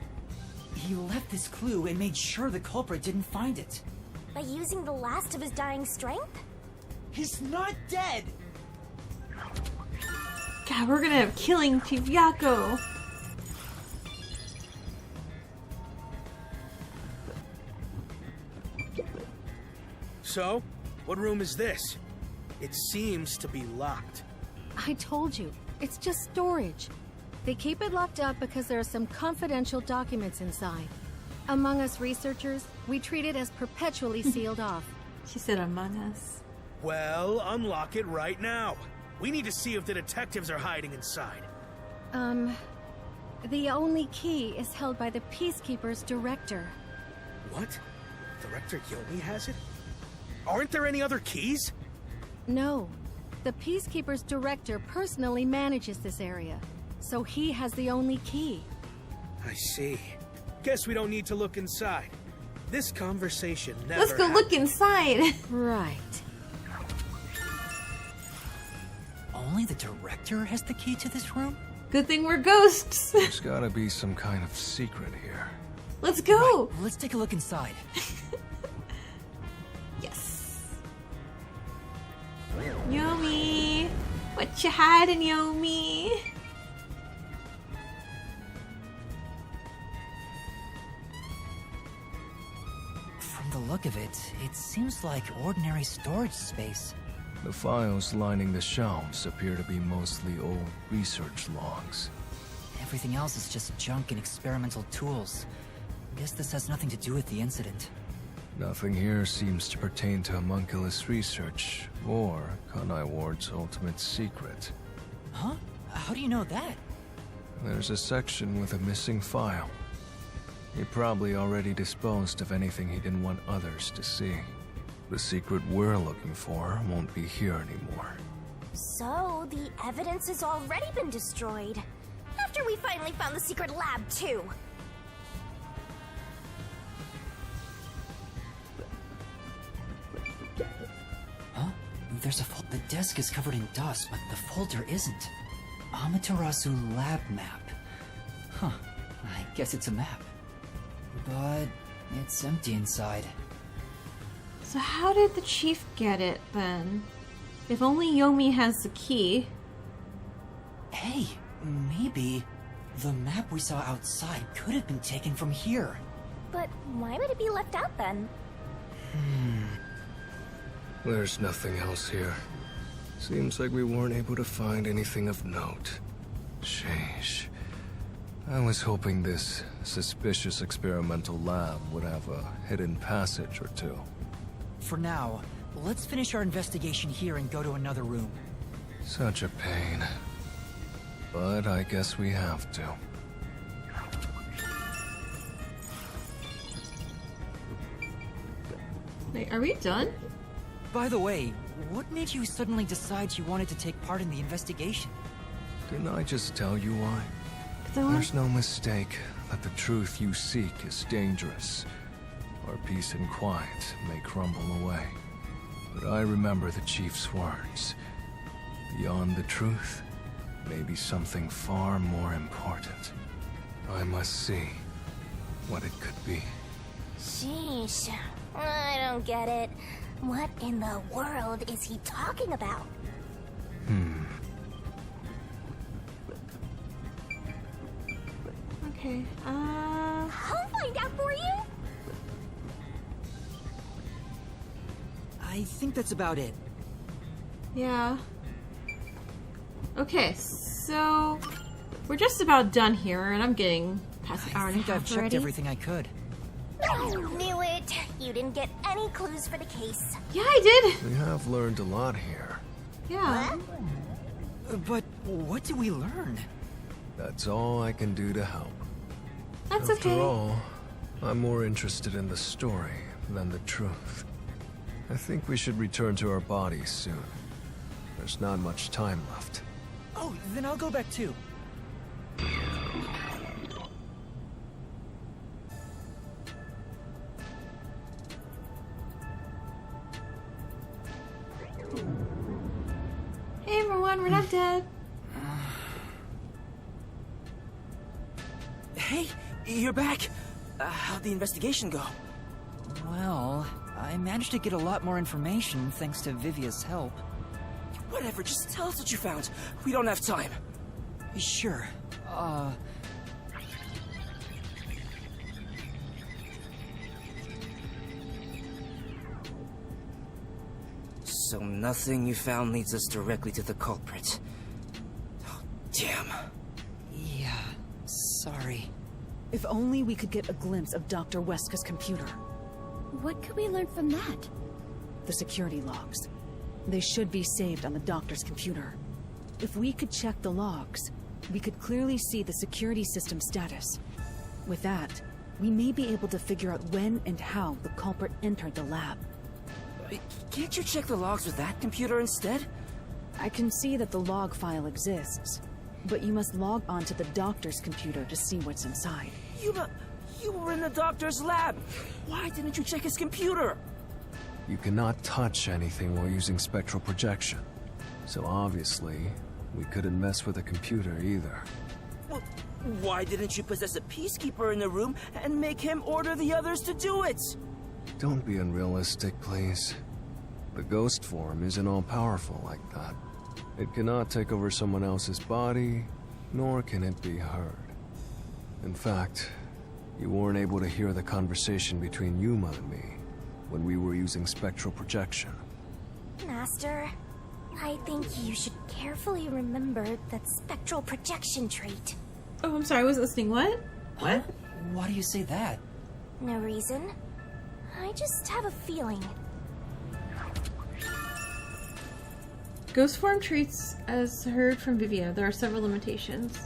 He left this clue and made sure the culprit didn't find it. By using the last of his dying strength? He's not dead! God, we're gonna have killing Chief Yako. So, what room is this? It seems to be locked. I told you, it's just storage. They keep it locked up because there are some confidential documents inside. Among us researchers, we treat it as perpetually sealed off. She said among us. Well, unlock it right now. We need to see if the detectives are hiding inside. The only key is held by the Peacekeepers director. What? Director Yomi has it? Aren't there any other keys? No. The Peacekeepers director personally manages this area, so he has the only key. I see. Guess we don't need to look inside. This conversation never Let's go look inside. Right. Only the director has the key to this room? Good thing we're ghosts. There's gotta be some kind of secret here. Let's go. Right, let's take a look inside. Yes. Yomi. What you hiding, Yomi? From the look of it, it seems like ordinary storage space. The files lining the shelves appear to be mostly old research logs. Everything else is just junk and experimental tools. Guess this has nothing to do with the incident. Nothing here seems to pertain to homunculus research or Kanai Ward's ultimate secret. Huh? How do you know that? There's a section with a missing file. He probably already disposed of anything he didn't want others to see. The secret we're looking for won't be here anymore. So, the evidence has already been destroyed. After we finally found the secret lab, too. The desk is covered in dust, but the folder isn't. Amaterasu lab map. Huh. I guess it's a map. But it's empty inside. So how did the chief get it, then? If only Yomi has the key. Hey, maybe the map we saw outside could have been taken from here. But why would it be left out then? There's nothing else here. Seems like we weren't able to find anything of note. Sheesh. I was hoping this suspicious experimental lab would have a hidden passage or two. For now, let's finish our investigation here and go to another room. Such a pain. But I guess we have to. Wait, are we done? By the way, what made you suddenly decide you wanted to take part in the investigation? Didn't I just tell you why? There's no mistake that the truth you seek is dangerous. Our peace and quiet may crumble away. But I remember the chief's words. Beyond the truth, may be something far more important. I must see what it could be. Sheesh. I don't get it. What in the world is he talking about? Okay, I'll find out for you. I think that's about it. Yeah. Okay, so we're just about done here, and I'm getting past an hour and a half I've checked already. everything I could. Knew it. You didn't get any clues for the case. Yeah, I did. We have learned a lot here. Yeah. But what did we learn? That's all I can do to help. That's After okay. all, I'm more interested in the story than the truth. I think we should return to our bodies soon. There's not much time left. Oh, then I'll go back too. Hey everyone, we're not dead. Hey, you're back. How'd the investigation go? Well, I managed to get a lot more information thanks to Vivia's help. Whatever, just tell us what you found. We don't have time. Sure. So nothing you found leads us directly to the culprit. Oh, damn. Yeah, sorry. If only we could get a glimpse of Dr. Weska's computer. What could we learn from that? The security logs. They should be saved on the doctor's computer. If we could check the logs, we could clearly see the security system status. With that, we may be able to figure out when and how the culprit entered the lab. Can't you check the logs with that computer instead? I can see that the log file exists, but you must log on to the doctor's computer to see what's inside. You were in the doctor's lab. Why didn't you check his computer? You cannot touch anything while using spectral projection. So obviously, we couldn't mess with a computer either. Well, why didn't you possess a peacekeeper in the room and make him order the others to do it? Don't be unrealistic, please. The ghost form isn't all-powerful like that. It cannot take over someone else's body, nor can it be heard. In fact, you weren't able to hear the conversation between Yuma and me when we were using spectral projection. Master, I think you should carefully remember that spectral projection trait. Oh, I'm sorry, I wasn't listening. What? What? Why do you say that? No reason. I just have a feeling. Ghost form traits, as heard from Vivia, there are several limitations.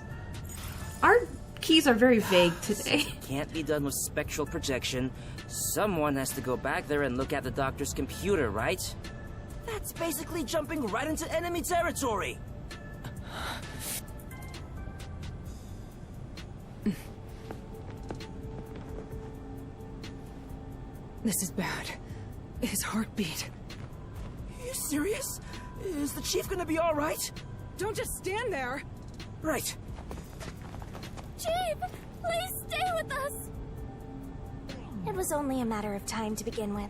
Our keys are very vague today. Can't be done with spectral projection. Someone has to go back there and look at the doctor's computer, right? That's basically jumping right into enemy territory. This is bad. His heartbeat. Are you serious? Is the chief gonna be alright? Don't just stand there! Right. Chief, please stay with us! It was only a matter of time to begin with,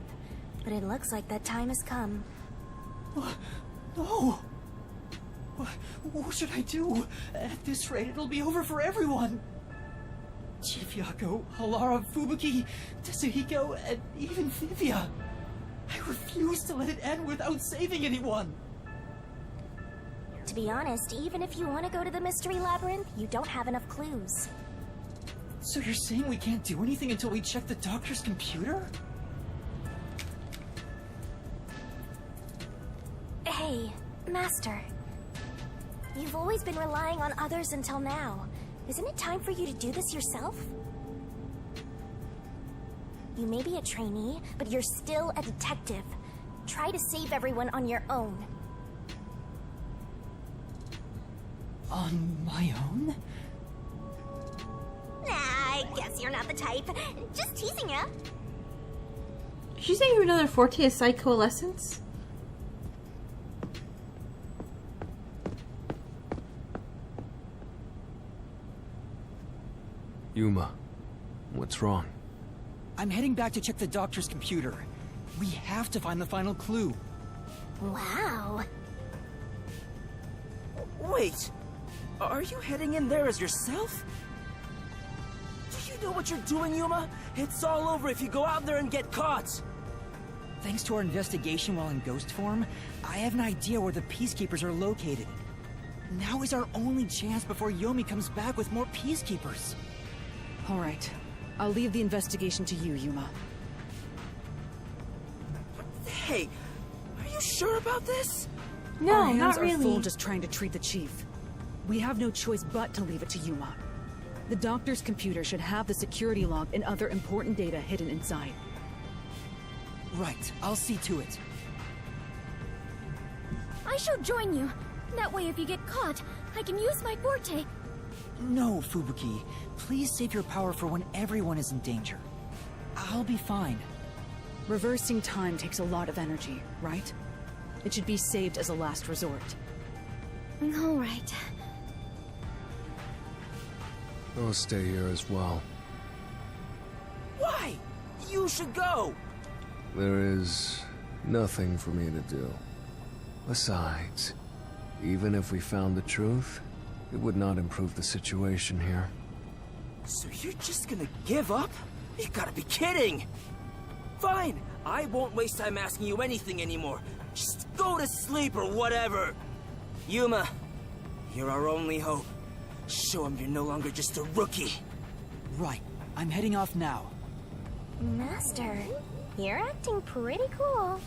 but it looks like that time has come. No! What should I do? At this rate, it'll be over for everyone! Chief Yako, Halara, Fubuki, Tetsuhiko, and even Vivia. I refuse to let it end without saving anyone! To be honest, even if you want to go to the Mystery Labyrinth, you don't have enough clues. So you're saying we can't do anything until we check the doctor's computer? Hey, Master. You've always been relying on others until now. Isn't it time for you to do this yourself? You may be a trainee, but you're still a detective. Try to save everyone on your own. On my own? Nah, I guess you're not the type. Just teasing ya. She's saying another forte of psychoalescence? Yuma, what's wrong? I'm heading back to check the doctor's computer. We have to find the final clue. Wow. Wait, are you heading in there as yourself? Do you know what you're doing, Yuma? It's all over if you go out there and get caught. Thanks to our investigation while in ghost form, I have an idea where the peacekeepers are located. Now is our only chance before Yomi comes back with more peacekeepers. All right. I'll leave the investigation to you, Yuma. Hey, are you sure about this? No, Our hands not are really. full just trying to treat the chief. We have no choice but to leave it to Yuma. The doctor's computer should have the security log and other important data hidden inside. Right, I'll see to it. I shall join you. That way, if you get caught, I can use my forte. No, Fubuki. Please save your power for when everyone is in danger. I'll be fine. Reversing time takes a lot of energy, right? It should be saved as a last resort. All right. I'll stay here as well. Why? You should go. There is nothing for me to do. Besides, even if we found the truth, it would not improve the situation here. So you're just gonna give up? You gotta be kidding! Fine, I won't waste time asking you anything anymore. Just go to sleep or whatever. Yuma, you're our only hope. Show him you're no longer just a rookie. Right, I'm heading off now. Master, you're acting pretty cool.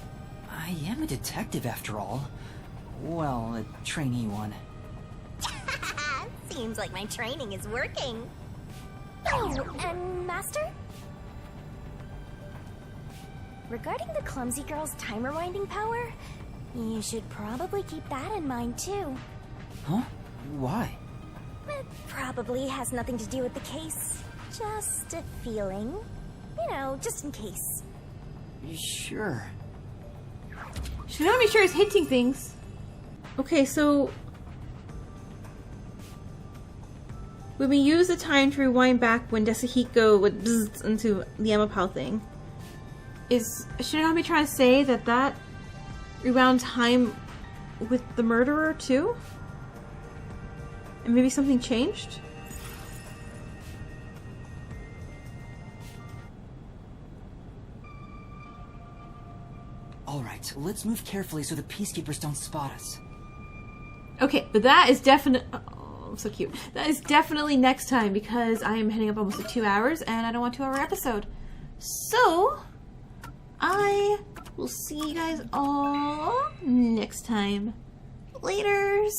I am a detective after all. Well, a trainee one. Seems like my training is working. Oh, and Master? Regarding the clumsy girl's time rewinding power, you should probably keep that in mind too. Huh? Why? It probably has nothing to do with the case. Just a feeling. You know, just in case. Sure. She gotta make sure it's hinting things. Okay, so when we use the time to rewind back when Desahiko would bzzz into the Amapau thing, should I be trying to say that rewound time with the murderer too? And maybe something changed? Alright, let's move carefully so the peacekeepers don't spot us. Okay, but that is definitely... Oh, so cute. That is definitely next time because I am heading up almost to 2 hours and I don't want a 2-hour episode. So, I will see you guys all next time. Laters!